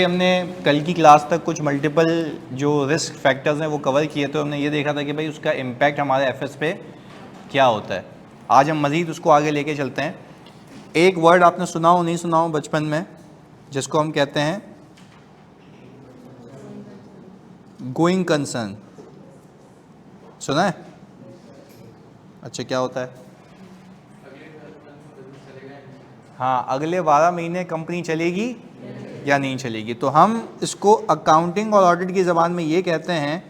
हमने कल की क्लास तक कुछ मल्टीपल जो रिस्क फैक्टर्स हैं वो कवर किए, तो हमने ये देखा था कि भाई उसका इम्पैक्ट हमारे एफएस पे क्या होता है। आज हम मज़ीद उसको आगे लेके चलते हैं। एक वर्ड आपने सुना हो नहीं सुना हो बचपन में, जिसको हम कहते हैं गोइंग कंसर्न। सुना है? अच्छा, क्या होता है? हाँ, अगले 12 महीने कंपनी चलेगी या नहीं चलेगी। तो हम इसको अकाउंटिंग और ऑडिट की ज़बान में ये कहते हैं,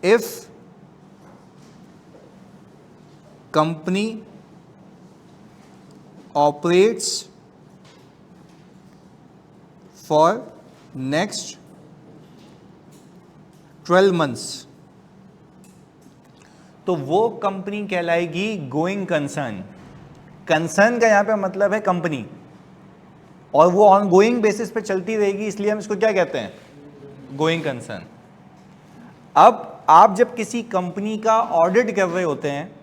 if company operates for next 12 months, तो वो कंपनी कहलाएगी गोइंग कंसर्न। कंसर्न का यहाँ पे मतलब है कंपनी, और वो ऑन गोइंग बेसिस पे चलती रहेगी, इसलिए हम इसको क्या कहते हैं? Going concern. अब आप जब किसी कंपनी का ऑडिट कर रहे होते हैं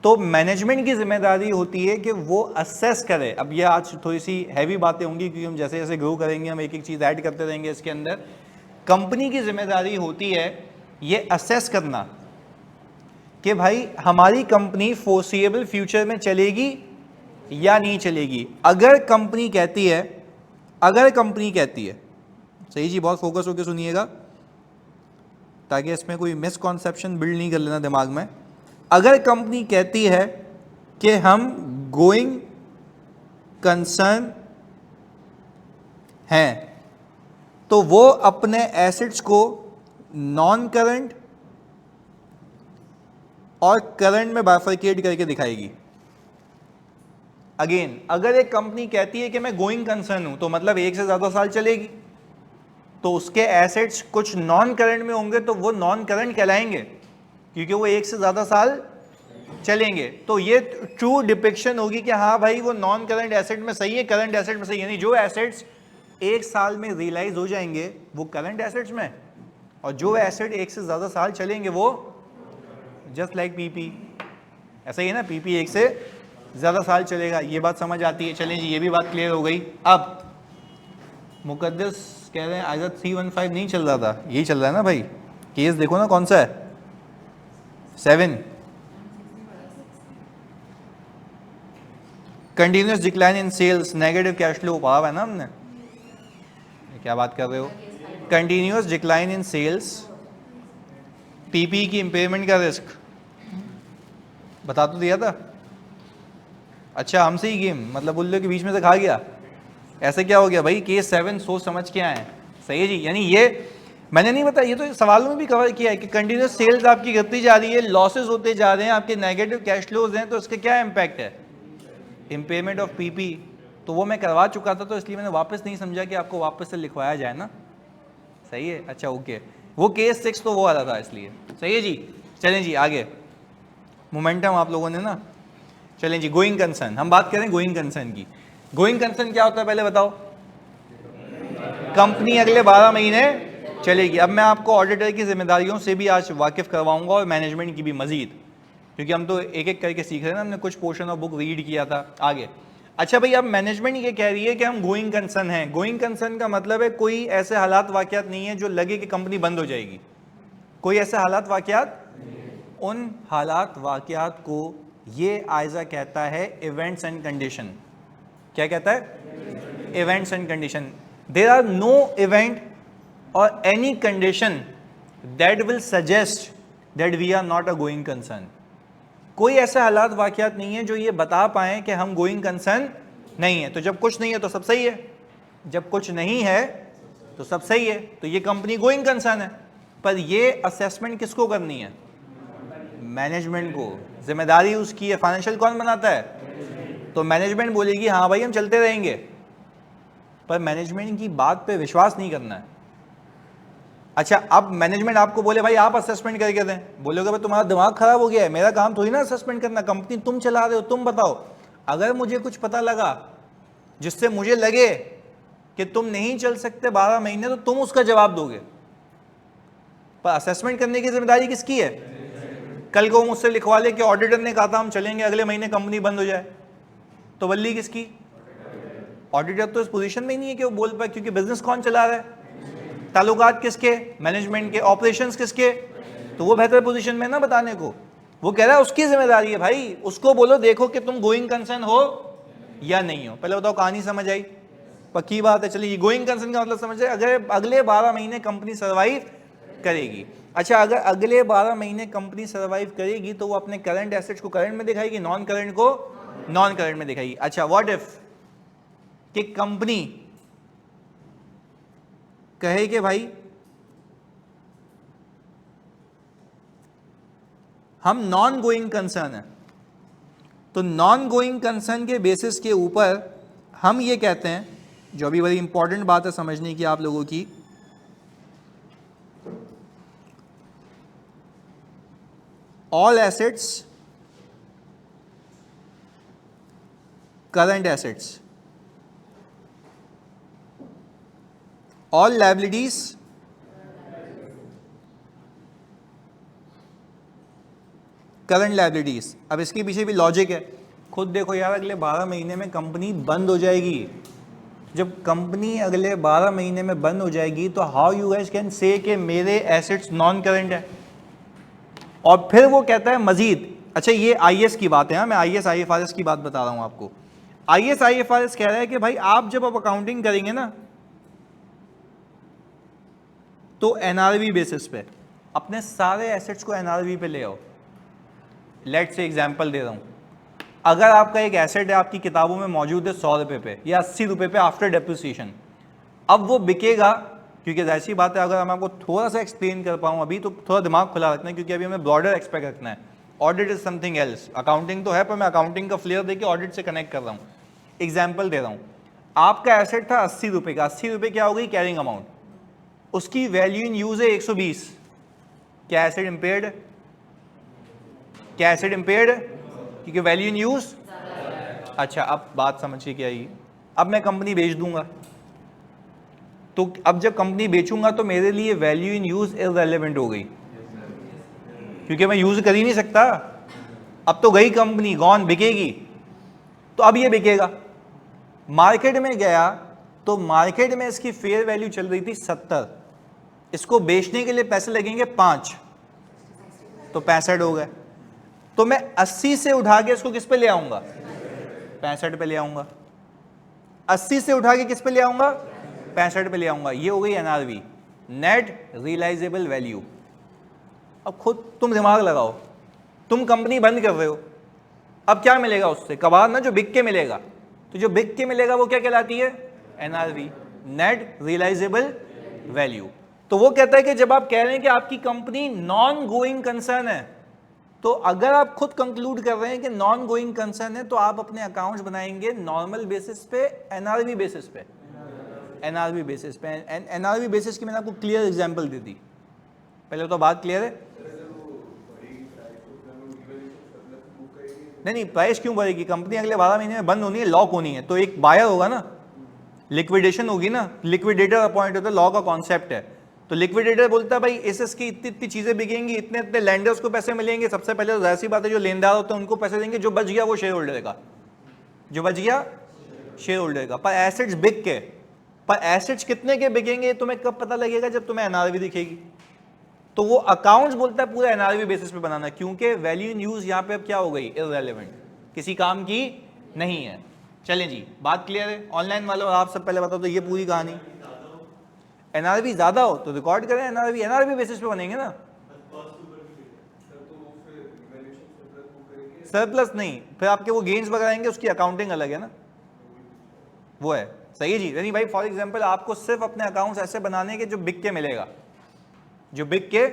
तो मैनेजमेंट की जिम्मेदारी होती है कि वो असेस करे। अब ये आज थोड़ी सी हैवी बातें होंगी क्योंकि हम जैसे जैसे ग्रो करेंगे हम एक एक चीज़ ऐड करते रहेंगे इसके अंदर। कंपनी की जिम्मेदारी होती है ये असेस करना कि भाई हमारी कंपनी फोर्सिएबल फ्यूचर में चलेगी या नहीं चलेगी। अगर कंपनी कहती है, सही जी, बहुत फोकस होकर सुनिएगा ताकि इसमें कोई मिसकॉन्सेप्शन बिल्ड नहीं कर लेना दिमाग में। अगर कंपनी कहती है कि हम गोइंग कंसर्न हैं, तो वो अपने एसेट्स को नॉन करंट और करंट में बाइफरकेट करके दिखाएगी। अगेन, अगर एक कंपनी कहती है कि मैं गोइंग कंसर्न हूं, तो मतलब एक से ज्यादा साल चलेगी, तो उसके एसेट्स कुछ नॉन करंट में होंगे तो वो नॉन करंट कहलाएंगे क्योंकि वो एक से ज्यादा साल चलेंगे। तो ये ट्रू डिपिक्शन होगी कि हाँ भाई वो नॉन करंट एसेट में सही है, करंट एसेट में सही है। यानी जो एसेट्स एक साल में रियलाइज हो जाएंगे वो करंट एसेट्स में, और जो एसेट एक से ज्यादा साल चलेंगे वो जस्ट लाइक पीपी, ऐसा ही है ना। पीपी एक से ज्यादा साल चलेगा, ये बात समझ आती है। चलें जी, ये भी बात क्लियर हो गई। अब मुकद्दस कह रहे हैं आयत 315 नहीं चल रहा था, यही चल रहा है ना भाई। केस देखो ना कौन सा है, 7। Continuous decline in sales, negative cash flow पढ़ा है ना हमने। क्या बात कर रहे हो? Continuous decline in sales, PP की इम्पेयरमेंट का रिस्क बता तो दिया था। अच्छा, हमसे ही गेम, मतलब उल्लू के बीच में से खा गया। ऐसे क्या हो गया भाई? केस 7 सोच समझ के आए, सही है जी। यानी ये मैंने नहीं बताया, ये तो सवालों में भी कवर किया है कि कंटिन्यूस सेल्स आपकी गिरती जा रही है, लॉसेस होते जा रहे हैं, आपके नेगेटिव कैश फ्लोज हैं, तो इसका क्या इम्पैक्ट है? Impairment of PP. तो वो मैं करवा चुका था, तो इसलिए मैंने वापस नहीं समझा कि आपको वापस से लिखवाया जाए ना। सही है, अच्छा ओके। वो केस 6 तो वो वाला था, इसलिए सही है जी। चलें जी आगे, मोमेंटम आप लोगों ने ना। चलें जी, गोइंग कंसर्न हम बात करें गोइंग कंसर्न की। गोइंग कंसर्न क्या होता है पहले बताओ? कंपनी अगले 12 महीने चलेगी। अब मैं आपको ऑडिटर की जिम्मेदारियों से भी आज वाकिफ करवाऊंगा और मैनेजमेंट की भी मजीद, क्योंकि हम तो एक एक करके सीख रहे हैं ना। हमने कुछ पोर्शन ऑफ बुक रीड किया था आगे। अच्छा भाई, अब मैनेजमेंट ये कह रही है कि हम गोइंग कंसर्न हैं। गोइंग कंसर्न का मतलब है कोई ऐसे हालात वाकयात नहीं है जो लगे कि कंपनी बंद हो जाएगी। कोई ऐसे हालात वाकयात, उन हालात वाकयात को ये आयजा कहता है इवेंट्स एंड कंडीशन। क्या कहता है? Events and condition. There are no event और any condition that will suggest that we are not a going concern. कोई ऐसे हालात वाकयात नहीं है जो ये बता पाए कि हम गोइंग कंसर्न नहीं है। तो जब कुछ नहीं है तो सब सही है, जब कुछ नहीं है तो सब सही है, तो ये कंपनी गोइंग कंसर्न है। पर ये असेसमेंट किसको करनी है? मैनेजमेंट को। जिम्मेदारी उसकी है। फाइनेंशियल कौन बनाता है? तो मैनेजमेंट बोलेगी हाँ भाई हम चलते रहेंगे, पर मैनेजमेंट की बात पे विश्वास नहीं करना है। अच्छा, अब मैनेजमेंट आपको बोले भाई आप असेसमेंट करके दें, बोलोगे भाई तुम्हारा दिमाग खराब हो गया है, मेरा काम थोड़ी ना असेसमेंट करना, कंपनी तुम चला रहे हो, तुम बताओ। अगर मुझे कुछ पता लगा जिससे मुझे लगे कि तुम नहीं चल सकते 12 महीने, तो तुम उसका जवाब दोगे। पर असेसमेंट करने की जिम्मेदारी किसकी है? कल को मुझसे लिखवा ले कि ऑडिटर ने कहा था हम चलेंगे, अगले महीने कंपनी बंद हो जाए, तो बल्ली किसकी? ऑडिटर तो इस पोजीशन में ही नहीं है कि वो बोल पाए, क्योंकि बिजनेस कौन चला रहा है, ताल्लुकात किसके, मैनेजमेंट के, ऑपरेशंस किसके, तो वो बेहतर पोजीशन में ना बताने को। वो कह रहा है उसकी जिम्मेदारी है भाई, उसको बोलो देखो कि तुम गोइंग कंसर्न हो या नहीं हो। पहले बताओ कहानी समझ आई? पक्की बात है। चलिए, गोइंग कंसर्न का मतलब समझ रहे, अगर अगले 12 महीने कंपनी सर्वाइव करेगी। अच्छा, अगर अगले 12 महीने कंपनी सर्वाइव करेगी तो वो अपने करंट एसेट्स को करंट में दिखाएगी, नॉन करंट को नॉन करंट में दिखाएगी। अच्छा, व्हाट इफ कि कंपनी कहे कि भाई हम नॉन गोइंग कंसर्न है, तो नॉन गोइंग कंसर्न के बेसिस के ऊपर हम ये कहते हैं, जो अभी बड़ी इंपॉर्टेंट बात है समझने की आप लोगों की, all assets current assets, all liabilities current liabilities. अब इसके पीछे भी लॉजिक है, खुद देखो यार, अगले 12 महीने में कंपनी बंद हो जाएगी। जब कंपनी अगले 12 महीने में बंद हो जाएगी तो how you guys can say कि मेरे एसेट्स नॉन करंट है। और फिर वो कहता है मजीद, अच्छा ये आईएस की बात है, मैं आईएस आईएफआरएस की बात बता रहा हूं आपको। आईएस आईएफआरएस कह रहा है कि भाई आप जब अकाउंटिंग करेंगे ना, तो एनआरवी बेसिस पे अपने सारे एसेट्स को एनआरवी पे ले आओ। लेट्स से एग्जांपल दे रहा हूं, अगर आपका एक एसेट है आपकी किताबों में मौजूद है 100 रुपए पे या 80 रुपए पे आफ्टर डेप्रिसिएशन, अब वो बिकेगा, क्योंकि ऐसी बात है, अगर मैं आपको थोड़ा सा एक्सप्लेन कर पाऊँ अभी, तो थोड़ा दिमाग खुला रखना है, क्योंकि अभी हमें ब्रॉडर एक्सपेक्ट रखना है। Audit is something else, accounting तो है पर मैं अकाउंटिंग का फ्लेयर देके ऑडिट से कनेक्ट कर रहा हूँ। एग्जाम्पल दे रहा हूँ, आपका एसेट था 80 रुपए का, 80 रुपए क्या हो गई कैरिंग अमाउंट, उसकी वैल्यू इन यूज है 120, क्या एसेट इंपेयर्ड है? क्या एसेट इंपेयर्ड है? क्योंकि वैल्यू इन यूज। अच्छा, अब बात समझिए क्या आई, अब मैं कंपनी बेच दूंगा, तो अब जब कंपनी बेचूंगा तो मेरे लिए वैल्यू इन यूज इररिलेवेंट हो गई, क्योंकि मैं यूज कर ही नहीं सकता। अब तो गई कंपनी, गॉन, बिकेगी, तो अब ये बिकेगा। मार्केट में गया तो मार्केट में इसकी फेयर वैल्यू चल रही थी 70, इसको बेचने के लिए पैसे लगेंगे 5, तो 65 हो गए। तो मैं 80 से उठा के इसको किस पे ले आऊंगा? 65 पे ले आऊंगा। 80 से उठा के किस पे ले आऊंगा? 65 पे ले आऊंगा। ये हो गई एनआरवी, नेट रियलाइजेबल वैल्यू। अब खुद तुम दिमाग लगाओ, तुम कंपनी बंद कर रहे हो, अब क्या मिलेगा उससे? कबाड़ ना, जो बिक के मिलेगा। तो जो बिक के मिलेगा वो क्या कहलाती है? NRV, net realisable value. तो वो कहता है कि जब आप कह रहे हैं कि आपकी कंपनी नॉन गोइंग कंसर्न है, तो अगर आप खुद कंक्लूड कर रहे हैं कि नॉन गोइंग कंसर्न है, तो आप अपने अकाउंट्स बनाएंगे नॉर्मल बेसिस पे, एनआरवी बेसिस पे। एनआरवी बेसिस पे, एनआरवी बेसिस की मैंने आपको क्लियर एग्जांपल दी थी। पहले तो बात क्लियर है? नहीं, प्राइस क्यों बढ़ेगी? कंपनी अगले 12 महीने में बंद होनी है, लॉक होनी है, तो एक बायर होगा ना, लिक्विडेशन होगी ना, लिक्विडेटर अपॉइंट होता है, लॉ का कॉन्सेप्ट है। तो लिक्विडेटर बोलता है भाई इसकी इतनी इतनी चीजें बिकेंगी, इतने इतने लैंडर्स को पैसे मिलेंगे। सबसे पहले तो ऐसी बात है, जो लेनदार होते हैं उनको पैसे देंगे, जो बच गया वो शेयर होल्डर का, जो बच गया शेयर होल्डर का। पर एसेट्स बिक के, पर एसेट्स कितने के बिकेंगे तुम्हें कब पता लगेगा? जब तुम्हें एनआरवी दिखेगी। तो वो अकाउंट्स बोलता है पूरा एनआरवी बेसिस पे बनाना, क्योंकि वैल्यू इन यूज यहाँ पे अब क्या हो गई? इररिलेवेंट, किसी काम की नहीं है। चलें जी, बात क्लियर है? ऑनलाइन वालों आप सब पहले बताओ तो ये पूरी कहानी। एनआरवी ज्यादा हो तो रिकॉर्ड करें, एनआरवी एनआरवी बेसिस पे बनेंगे ना, सरप्लस नहीं, फिर आपके वो गेन्स वगैरह आएंगे, उसकी अकाउंटिंग अलग है ना, वो है। सही है जी। यानी भाई फॉर एग्जांपल आपको सिर्फ अपने अकाउंट्स ऐसे बनाने के जो बिक के मिलेगा, जो बिक के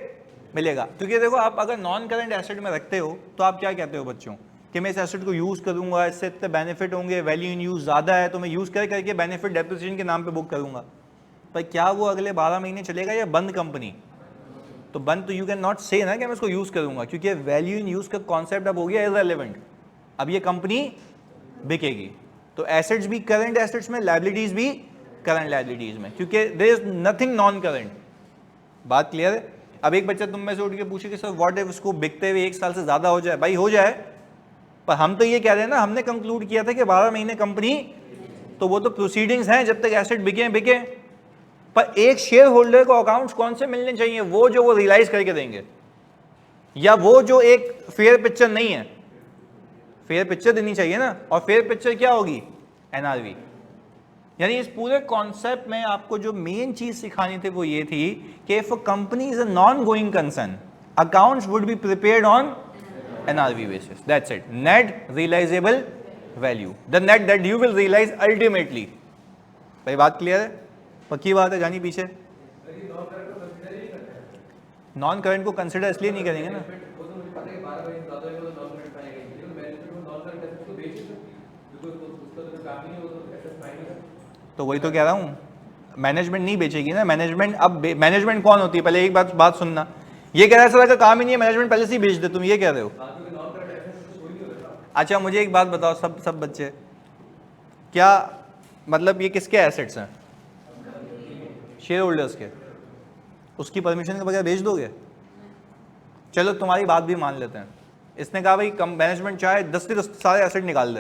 मिलेगा। क्योंकि देखो, आप अगर नॉन करंट एसेट में रखते हो तो आप क्या कहते हो बच्चों कि मैं इस एसेट को यूज करूंगा, इससे इतने बेनिफिट होंगे, वैल्यू इन यूज ज्यादा है, तो मैं यूज करके बेनिफिट डेप्रिसिएशन के नाम पे बुक करूंगा। पर क्या वो अगले 12 महीने चलेगा या बंद कंपनी? तो बंद तो यू कैन नॉट से ना कि मैं इसको यूज करूंगा, क्योंकि वैल्यू इन यूज का कॉन्सेप्ट अब हो गया इररिलेवेंट। अब ये कंपनी बिकेगी। तो एसेट्स भी करंट एसेट्स में, लायबिलिटीज भी करंट लायबिलिटीज में, क्योंकि there is nothing non current. बात क्लियर है? अब एक बच्चा तुम में से उठ के पूछे कि सर व्हाट इफ इसको बिकते हुए 1 साल से ज्यादा हो जाए? भाई हो जाए, पर हम तो ये कह रहे हैं ना, हमने कंक्लूड किया था कि 12 महीने कंपनी तो वो तो प्रोसीडिंग्स हैं, जब तक एसेट बिके बिके। पर एक शेयर होल्डर को अकाउंट्स कौन से मिलने चाहिए? वो जो वो रियलाइज करके देंगे, या वो जो एक फेयर पिक्चर नहीं है, फेयर पिक्चर देनी चाहिए ना। और फेयर पिक्चर क्या होगी? एनआरवी। यानी इस पूरे कॉन्सेप्ट में आपको जो मेन चीज सिखानी थी वो ये थी कि if a company is a non going concern, accounts would be prepared on NRV basis. That's it. Net realizable value. The net that you will realize ultimately. भाई बात क्लियर है? पक्की बात है, जानी पीछे। नॉन करंट को कंसिडर इसलिए नहीं करेंगे ना, तो वही तो कह रहा हूँ, मैनेजमेंट नहीं बेचेगी ना। मैनेजमेंट अब मैनेजमेंट कौन होती है? पहले एक बात सुनना, ये कह रहा है सर का काम ही नहीं है, मैनेजमेंट पहले से ही बेच दे, तुम ये कह रहे हो। अच्छा मुझे एक बात बताओ, सब बच्चे, क्या मतलब ये किसके एसेट्स हैं? शेयर होल्डर्स के। उसकी परमिशन के बगैर बेच दोगे? चलो तुम्हारी बात भी मान लेते हैं। इसने कहा भाई कम मैनेजमेंट चाहे 10 से 10 सारे एसेट निकाल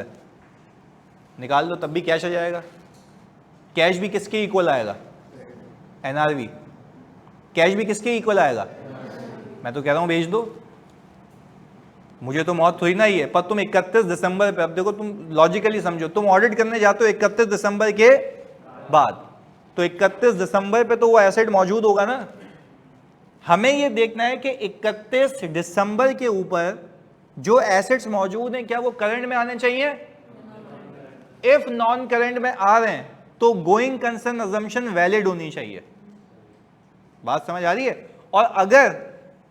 दो, तब भी कैश आ जाएगा। कैश भी किसके इक्वल आएगा? एनआरवी। कैश भी किसके इक्वल आएगा? मैं तो कह रहा हूं बेच दो, मुझे तो मौत थोड़ी ना ही है। पर तुम 31 दिसंबर पे, अब देखो तुम लॉजिकली समझो, तुम ऑडिट करने जाते हो 31 दिसंबर के बाद, तो 31 दिसंबर पे तो वो एसेट मौजूद होगा ना। हमें ये देखना है कि 31 दिसंबर के ऊपर जो एसेट्स मौजूद हैं क्या वो करंट में आने चाहिए? इफ नॉन करंट में आ रहे हैं तो गोइंग कंसर्न अजम्पशन वैलिड होनी चाहिए। बात समझ आ रही है? और अगर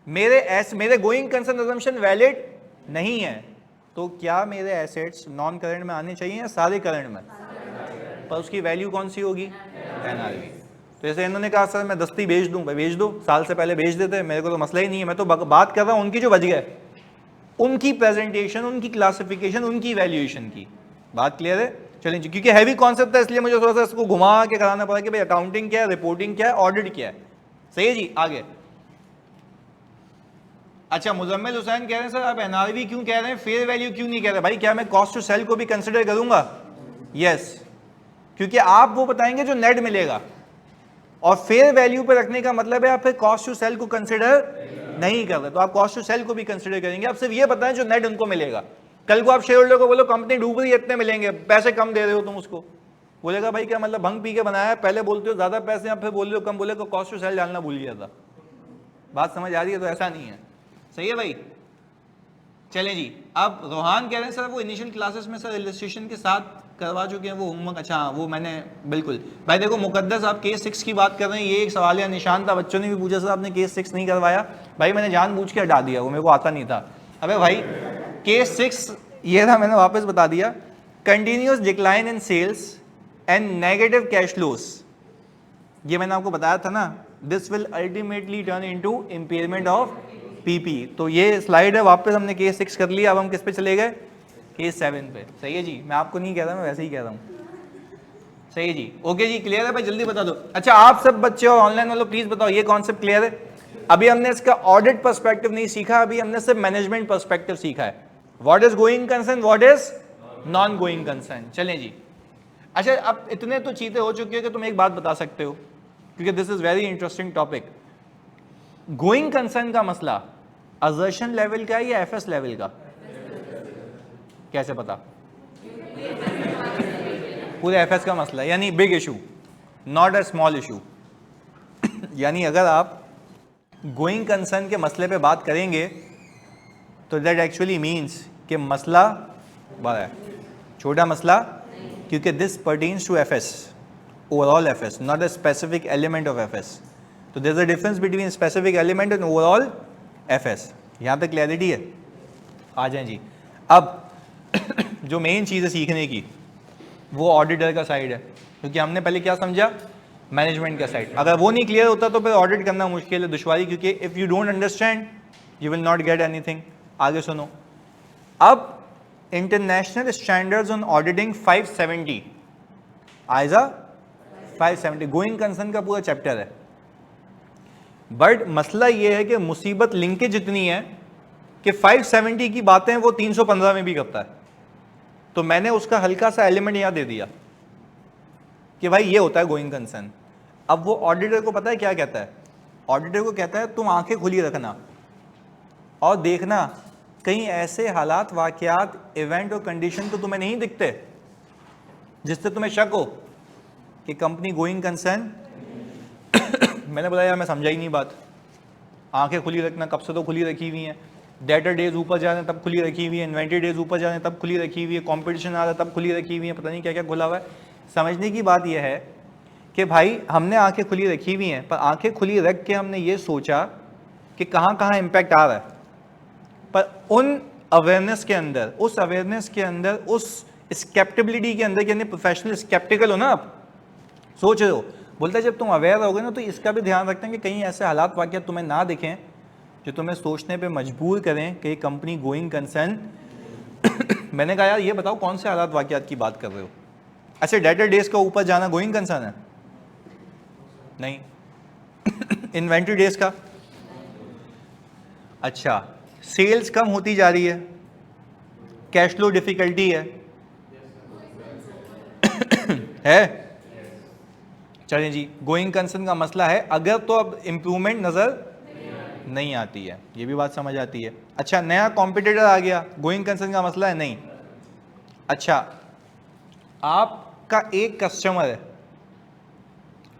मेरे गोइंग कंसर्न अजम्पशन वैलिड नहीं है तो क्या मेरे एसेट्स नॉन करंट में आने चाहिए या सारे करंट में? पर उसकी वैल्यू कौन सी होगी? एनआरवी। तो जैसे इन्होंने कहा सर मैं दस्ती बेच दूं, भाई बेच दो, साल से पहले बेच देते, मेरे को तो मसला ही नहीं है। मैं तो बात कर रहा हूं उनकी जो बच गए, उनकी प्रेजेंटेशन, उनकी क्लासिफिकेशन, उनकी वैल्यूएशन की। बात क्लियर है? चलें जी, क्योंकि हैवी कॉन्सेप्ट है इसलिए मुझे थोड़ा सा इसको घुमा के कराना पड़ा कि भाई अकाउंटिंग क्या है, रिपोर्टिंग क्या है, ऑडिट क्या है। सही है जी, आगे। अच्छा मुजम्मिल हुसैन कह रहे हैं सर आप एनआरवी क्यों कह रहे हैं, फेयर वैल्यू क्यों नहीं कह रहे? भाई क्या मैं कॉस्ट टू सेल को भी कंसिडर करूंगा? यस, क्योंकि आप वो बताएंगे जो नेट मिलेगा, और फेयर वैल्यू पे रखने का मतलब है आप फिर कॉस्ट टू सेल को कंसिडर नहीं कर रहे, तो आप कॉस्ट टू सेल को भी कंसिडर करेंगे। आप सिर्फ ये बताएं जो नेट उनको मिलेगा। कल को आप शेयर होल्डर को बोलो कंपनी डूब रही है, इतने मिलेंगे, पैसे कम दे रहे हो तुम, उसको बोलेगा भाई क्या मतलब भंग पी के बनाया है, पहले बोलते हो ज्यादा पैसे, आप फिर बोल रहे हो कम, बोले कॉस्ट टू सेल डालना भूल गया था। बात समझ आ रही है? तो ऐसा नहीं है। सही है भाई? चले जी, अब रोहान कह रहे हैं सर वो इनिशियल क्लासेस में सर इलस्ट्रेशन के साथ करवा चुके हैं वो होमवर्क। अच्छा वो मैंने बिल्कुल, भाई देखो मुकद्दस आप केस 6 की बात कर रहे हैं, ये एक सवाल या निशान था, बच्चों ने भी पूछा सर आपने केस 6 नहीं करवाया। भाई मैंने जानबूझ के हटा दिया, वो मेरे को आता नहीं था। अबे भाई केस 6 ये था, मैंने वापस बता दिया। Continuous decline in sales and negative cash flows, ये मैंने आपको बताया था ना, this will ultimately turn into impairment of PP. तो ये स्लाइड है, वापस हमने केस 6 कर लिया, अब हम किस पे चले गए? केस 7 पे। सही है जी, मैं आपको नहीं कह रहा, मैं वैसे ही कह रहा हूँ। सही है जी, ओके जी, क्लियर है भाई? जल्दी बता दो। अच्छा आप सब बच्चे और ऑनलाइन वालों प्लीज बताओ ये कॉन्सेप्ट क्लियर है? अभी हमने इसका ऑडिट पर्सपेक्टिव नहीं सीखा, अभी हमने सिर्फ मैनेजमेंट पर्सपेक्टिव सीखा है। What is going concern, what is non going concern. चलें जी। अच्छा अब इतने तो चीजें हो चुकी है कि तुम एक बात बता सकते हो, क्योंकि this is very interesting topic. Going concern का मसला असर्शन लेवल का है या एफएस लेवल का? कैसे पता? पूरे एफएस का मसला, यानी big issue, not a small issue. यानी अगर आप गोइंग कंसर्न के मसले पे बात करेंगे तो दैट एक्चुअली मीन्स कि मसला बड़ा है, छोटा मसला, क्योंकि this pertains to FS, overall FS, not a specific element of FS. तो there is a difference between specific element and overall FS. यहां तक क्लैरिटी है? आ जाएं जी। अब जो मेन चीज़ है सीखने की वो ऑडिटर का साइड है, क्योंकि हमने पहले क्या समझा? मैनेजमेंट का साइड। अगर वो नहीं क्लियर होता तो फिर ऑडिट करना मुश्किल है, दुश्वारी, क्योंकि if you don't understand you will not get anything. आगे सुनो, अब international standards on auditing 570 Aiza 570 going concern का पूरा चैप्टर है। बट मसला ये है कि मुसीबत लिंकेज इतनी है कि 570 की बातें वो 315 में भी करता है। तो मैंने उसका हल्का सा एलिमेंट यहाँ दे दिया। कि भाई ये होता है गोइंग कंसर्न। अब वो ऑडिटर को पता है क्या कहता है, ऑडिटर को कहता है तुम आंखें खुली रखना और देखना कहीं ऐसे हालात, वाकयात, इवेंट और कंडीशन तो तुम्हें नहीं दिखते जिससे तुम्हें शक हो कि कंपनी गोइंग कंसर्न। मैंने बोला यार मैं समझा ही नहीं बात। आंखें खुली रखना कब से तो खुली रखी हुई हैं, डेटर डेज ऊपर जा रहे हैं तब खुली रखी हुई है, इन्वेंट्री डेज ऊपर जा रहे हैं तब खुली रखी हुई है, कंपटीशन आ रहा है तब खुली रखी हुई है, पता नहीं क्या क्या खुला हुआ है। समझने की बात यह है कि भाई हमने आंखें खुली रखी हुई हैं, पर आंखें खुली रख के हमने ये सोचा कि कहाँ कहाँ इम्पैक्ट आ रहा है, पर उन अवेयरनेस के अंदर, उस अवेयरनेस के अंदर, उस स्केप्टेबिलिटी के अंदर, यानी प्रोफेशनल स्केप्टिकल हो ना आप, सोच रहे हो, बोलता है जब तुम अवेयर होगे ना तो इसका भी ध्यान रखते हैं कि कहीं ऐसे हालात वाकयात तुम्हें ना दिखें जो तुम्हें सोचने पे मजबूर करें कि कंपनी गोइंग कंसर्न। मैंने कहा यार ये बताओ कौन से हालात वाकयात की बात कर रहे हो। अच्छा, डेटर डेज का ऊपर जाना गोइंग कंसर्न है? नहीं। इन्वेंट्री डेज का? अच्छा, सेल्स कम होती जा रही है, कैश फ्लो डिफिकल्टी है चलें जी, गोइंग कंसर्न का मसला है अगर, तो अब इंप्रूवमेंट नजर नहीं आती है, ये भी बात समझ आती है। अच्छा, नया कॉम्पिटिटर आ गया, गोइंग कंसर्न का मसला है? नहीं। अच्छा, आपका एक कस्टमर है,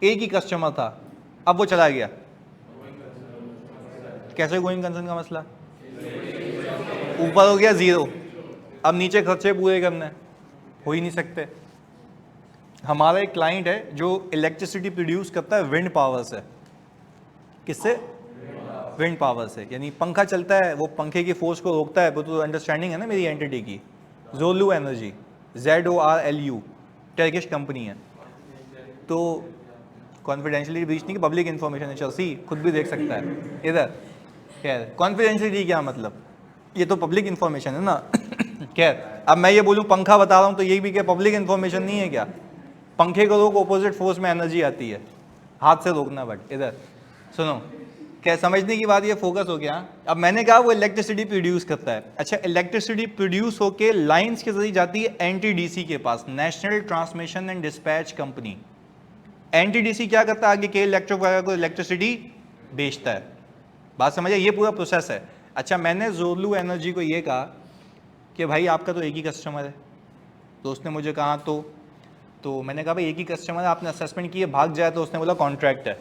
एक ही कस्टमर था, अब वो चला गया, कैसे गोइंग कंसर्न का मसला? ऊपर हो गया जीरो, अब नीचे खर्चे पूरे करने, हो ही नहीं सकते। हमारा एक क्लाइंट है जो इलेक्ट्रिसिटी प्रोड्यूस करता है विंड पावर से। किससे? विंड पावर से, यानी पंखा चलता है, वो पंखे की फोर्स को रोकता है। वो तो अंडरस्टैंडिंग है ना मेरी एंटिटी की, जोलू एनर्जी, ZORLU, टर्किश कंपनी है। तो कॉन्फिडेंशियलिटी ब्रीच नहीं कि पब्लिक इन्फॉर्मेशन है, चलसी खुद भी देख सकता है इधर। खैर, कॉन्फिडेंशियलिटी क्या मतलब, ये तो पब्लिक इन्फॉर्मेशन है ना। खैर, अब मैं ये बोलूँ पंखा बता रहा हूँ तो ये भी क्या पब्लिक इन्फॉर्मेशन नहीं है क्या? पंखे को रोक, ऑपोजिट फोर्स में एनर्जी आती है, हाथ से रोकना। बट इधर सुनो, क्या समझने की बात, ये फोकस हो गया। अब मैंने कहा वो इलेक्ट्रिसिटी प्रोड्यूस करता है। अच्छा, इलेक्ट्रिसिटी प्रोड्यूस होके लाइंस के जरिए जाती है NTDC के पास, national transmission and dispatch company. NTDC क्या करता है, आगे के इलेक्ट्रोवायर को इलेक्ट्रिसिटी बेचता है। बात समझिए, ये पूरा प्रोसेस है। अच्छा, मैंने जोलू एनर्जी को ये कहा कि भाई आपका तो एक ही कस्टमर है, तो उसने मुझे कहा तो मैंने कहा भाई एक ही कस्टमर है, आपने असेसमेंट किए, भाग जाए तो उसने बोला कॉन्ट्रैक्ट है।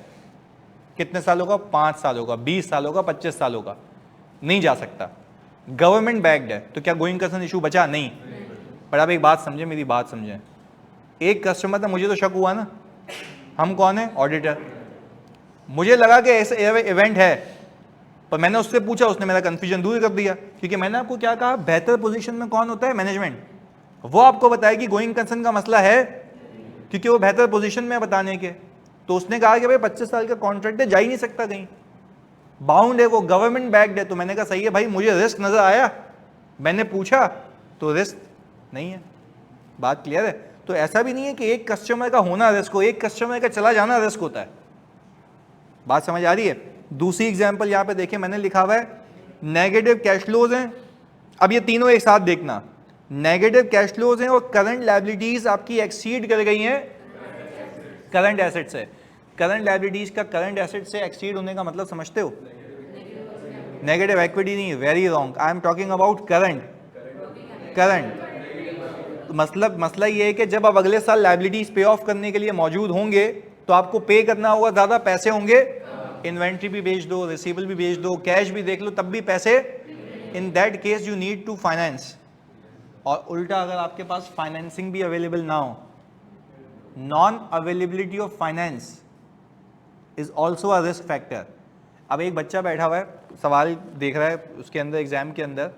कितने सालों का? 5 सालों का, 20 सालों का, 25 सालों का, नहीं जा सकता। गवर्नमेंट बैक्ड है, तो क्या गोइंग कंसर्न इशू बचा? नहीं। पर अब एक बात समझे, मेरी बात समझें, एक कस्टमर था, मुझे तो शक हुआ ना, हम कौन है? ऑडिटर। मुझे लगा कि ऐसे इवेंट है, पर मैंने उससे पूछा, उसने मेरा कंफ्यूजन दूर कर दिया। क्योंकि मैंने आपको क्या कहा, बेहतर पोजीशन में कौन होता है? मैनेजमेंट। वो आपको बताएगी गोइंग कंसर्न का मसला है, क्योंकि वो बेहतर पोजीशन में बताने के। तो उसने कहा कि भाई 25 साल का कॉन्ट्रैक्ट है, जा ही नहीं सकता कहीं, बाउंड है, वो गवर्नमेंट बैक्ड है। तो मैंने कहा सही है भाई, मुझे रिस्क नजर आया, मैंने पूछा तो रिस्क नहीं है। बात क्लियर है? तो ऐसा भी नहीं है कि एक कस्टमर का होना रिस्क हो, एक कस्टमर का चला जाना रिस्क होता है। बात समझ आ रही है? दूसरी एग्जांपल यहां पे देखें, मैंने लिखा हुआ है नेगेटिव कैश फ्लोज हैं। अब ये तीनों एक साथ देखना, नेगेटिव कैश फ्लोज हैं और करंट लायबिलिटीज आपकी एक्सीड कर गई हैं करंट एसेट से। करंट लायबिलिटीज का करंट एसेट से एक्सीड होने का मतलब समझते हो? नेगेटिव इक्विटी नहीं, very wrong, I am talking about current. मतलब मसला ये है कि जब आप अगले साल लायबिलिटीज पे ऑफ करने के लिए मौजूद होंगे तो आपको पे करना होगा, ज्यादा पैसे होंगे, इन्वेंट्री भी बेच दो, रिसीवेबल भी बेच दो, कैश भी देख लो, तब भी पैसे, in that case you need to finance. और उल्टा अगर आपके पास फाइनेंसिंग भी अवेलेबल ना हो, non availability of finance is also a risk factor. अब एक बच्चा बैठा हुआ है, सवाल देख रहा है उसके अंदर, एग्जाम के अंदर,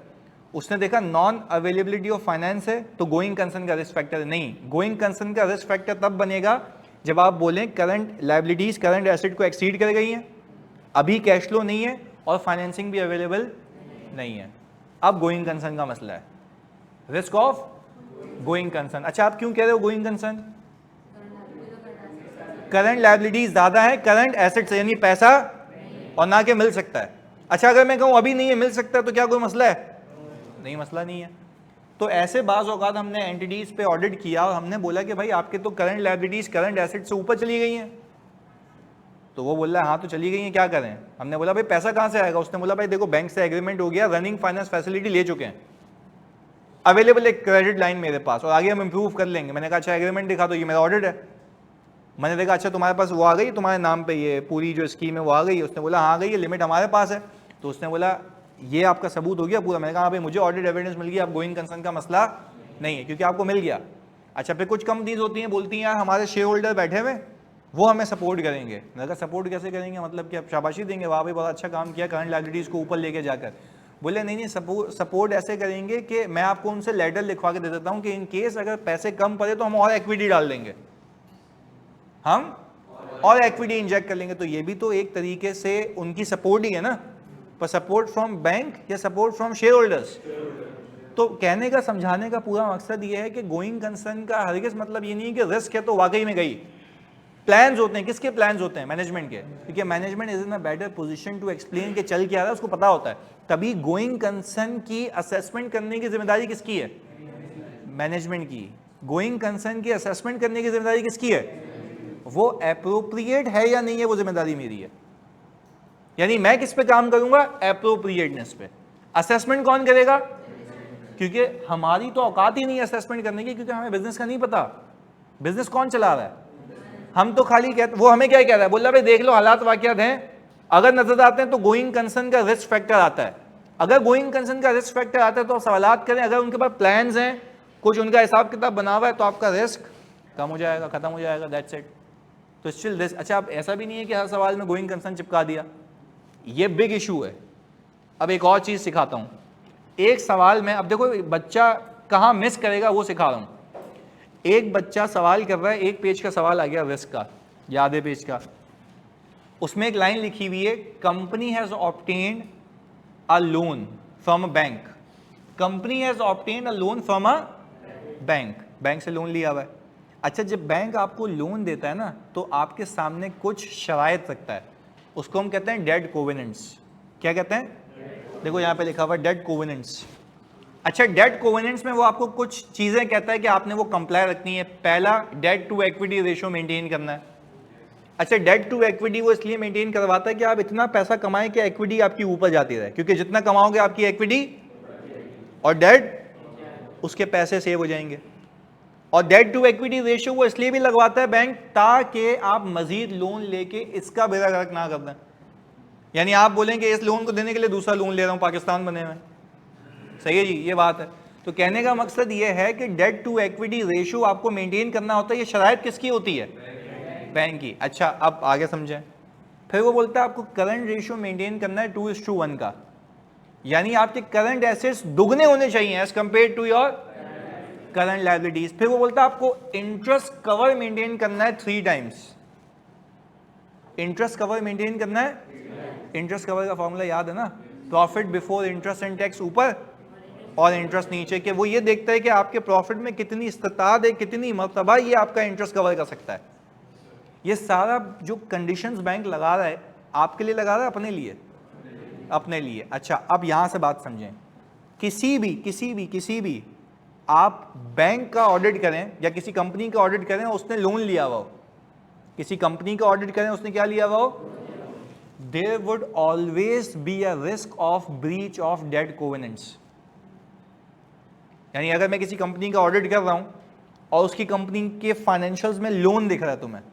उसने देखा नॉन अवेलेबिलिटी ऑफ फाइनेंस है तो गोइंग कंसर्न का रिस्क फैक्टर नहीं। गोइंग कंसर्न का रिस्क फैक्टर तब बनेगा जब आप बोलें करंट लायबिलिटीज करंट एसेट को एक्सीड कर गई हैं, अभी कैश फ्लो नहीं है और फाइनेंसिंग भी अवेलेबल नहीं है, अब गोइंग कंसर्न का मसला है, रिस्क ऑफ गोइंग कंसर्न। अच्छा, आप क्यों कह रहे हो गोइंग कंसर्न? करंट लायबिलिटीज ज्यादा है करंट एसेट से, यानी पैसा और ना के मिल सकता है। अच्छा, अगर मैं कहूं अभी नहीं है, मिल सकता है, तो क्या कोई मसला है? नहीं, मसला नहीं है। तो ऐसे बाज़ औक़ात हमने एंटिटीज़ पे ऑडिट किया और हमने बोला कि भाई आपके तो करंट लायबिलिटीज़ करंट एसेट से ऊपर चली गई हैं। तो वो बोल रहा है हाँ तो चली गई हैं, क्या करें। हमने बोला भाई पैसा कहाँ से आएगा। उसने बोला भाई देखो बैंक से एग्रीमेंट हो गया, रनिंग फाइनेंस फैसिलिटी ले चुके हैं, अवेलेबल एक क्रेडिट लाइन मेरे पास और आगे हम इंप्रूव कर लेंगे। मैंने कहा अच्छा एग्रीमेंट दिखा, तो ये मेरा ऑडिट है। मैंने देखा अच्छा तुम्हारे पास वो आ गई, तुम्हारे नाम पे ये पूरी जो स्कीम है वो आ गई। उसने बोला हाँ आ गई है, लिमिट हमारे पास है। तो उसने बोला ये आपका सबूत हो गया पूरा। मैंने कहा हाँ भाई मुझे ऑडिट एविडेंस मिल गया, अब गोइंग कंसर्न का मसला नहीं है क्योंकि आपको मिल गया। अच्छा फिर कुछ कंपनीज होती हैं बोलती हैं यार हमारे शेयर होल्डर बैठे हुए वो हमें सपोर्ट करेंगे। मैंने कहा सपोर्ट कैसे करेंगे, मतलब कि आप शाबाशी देंगे, वाह भाई बहुत अच्छा काम किया करंट लायबिलिटीज़ को ऊपर लेके जाकर। बोले नहीं नहीं सपोर्ट ऐसे करेंगे कि मैं आपको उनसे लेटर लिखवा के दे देता हूँ कि इन केस अगर पैसे कम पड़े तो हम और इक्विटी डाल देंगे, हम और इक्विटी इंजेक्ट कर लेंगे। तो ये भी तो एक तरीके से उनकी सपोर्ट ही है ना, पर सपोर्ट फ्रॉम बैंक या सपोर्ट फ्रॉम शेयर होल्डर्स। तो कहने का समझाने का पूरा मकसद ये है कि गोइंग कंसर्न का हरगिज़ मतलब ये नहीं है कि रिस्क है तो वाकई में गई। प्लान्स होते हैं, किसके प्लान्स होते हैं, मैनेजमेंट के, क्योंकि management is in a better position to explain कि चल क्या रहा है, उसको पता होता है। तभी गोइंग कंसर्न की असेसमेंट करने की जिम्मेदारी किसकी है, मैनेजमेंट की। गोइंग कंसर्न की असेसमेंट करने की जिम्मेदारी किसकी है, वो एप्रोप्रिएट है या नहीं है, वो जिम्मेदारी मेरी है। यानी मैं किस पे काम करूंगा, एप्रोप्रिएटनेस पे। असेसमेंट कौन करेगा, क्योंकि हमारी तो औकात ही नहीं है असेसमेंट करने की, क्योंकि हमें बिजनेस का नहीं पता बिजनेस कौन चला रहा है। हम तो खाली कहते, वो हमें क्या कह रहा है, बोल रहा भाई देख लो हालात वाकयात हैं, अगर नजर आते हैं तो गोइंग कंसर्न का रिस्क फैक्टर आता है। अगर गोइंग कंसर्न का रिस्क फैक्टर आता है तो सवालात करें, अगर उनके पास प्लान्स हैं, कुछ उनका हिसाब किताब बना हुआ है, तो आपका रिस्क कम हो जाएगा, खत्म हो जाएगा, दैट्स इट। तो स्टिल दिस, अच्छा अब ऐसा भी नहीं है कि हर सवाल में गोइंग कंसर्न चिपका दिया, ये बिग इशू है। अब एक और चीज सिखाता हूं, एक सवाल में, अब देखो बच्चा कहाँ मिस करेगा वो सिखा रहा हूं। एक बच्चा सवाल कर रहा है, एक पेज का सवाल आ गया रिस्क का या आधे पेज का, उसमें एक लाइन लिखी हुई है, company has obtained a loan from a bank. Company has obtained a loan from a bank, bank से लोन लिया हुआ है। अच्छा जब बैंक आपको लोन देता है ना, तो आपके सामने कुछ शराइत रखता है, उसको हम कहते हैं डेट कोवेनेंट्स। क्या कहते हैं, देखो यहाँ पे लिखा हुआ है डेट कोवेनेंट्स। अच्छा डेट कोवेनेंट्स में वो आपको कुछ चीजें कहता है कि आपने वो कंप्लाई रखनी है। पहला, debt to equity ratio maintain करना है। अच्छा डेट टू इक्विटी वो इसलिए मेंटेन करवाता है कि आप इतना पैसा कमाएं कि इक्विटी आपकी ऊपर जाती रहे, क्योंकि जितना कमाओगे आपकी इक्विटी और डेट उसके पैसे सेव हो जाएंगे। और डेट टू इक्विटी रेशियो वो इसलिए भी लगवाता है बैंक, ताकि आप मजीद लोन लेके इसका बेड़ा गर्क ना कर दें। यानी आप बोलेंगे इस लोन को देने के लिए दूसरा लोन ले रहा हूं पाकिस्तान बने में, सही है जी, ये बात है। तो कहने का मकसद ये है कि डेट टू इक्विटी रेशियो आपको मेंटेन करना होता है। ये शराइत किसकी होती है, बैंक की। अच्छा अब आगे समझें, फिर वो बोलता है आपको करंट रेशियो मेंटेन करना है 2:1 का, यानी आपके करंट एसेट्स दुगने होने चाहिए as compare to your current liabilities. फिर वो बोलता है आपको इंटरेस्ट कवर मेंटेन करना है 3 टाइम्स। इंटरेस्ट कवर मेंटेन करना है, इंटरेस्ट कवर का फॉर्मूला याद है ना, profit before interest and tax ऊपर और इंटरेस्ट नीचे के। वो ये देखता है कि आपके प्रॉफिट में कितनी इस्तात है, कितनी मर्तबा ये आपका इंटरेस्ट कवर कर सकता है। ये सारा जो कंडीशंस बैंक लगा रहा है आपके लिए लगा रहा है, अपने लिए, अपने लिए। अच्छा अब यहां से बात समझें, किसी भी आप बैंक का ऑडिट करें या किसी कंपनी का ऑडिट करें, उसने लोन लिया हुआ हो, किसी कंपनी का ऑडिट करें उसने क्या लिया हुआ हो, there would always be a risk of breach of debt covenants. यानी अगर मैं किसी कंपनी का ऑडिट कर रहा हूं और उसकी कंपनी के फाइनेंशियल्स में लोन दिख रहा है तुम्हें,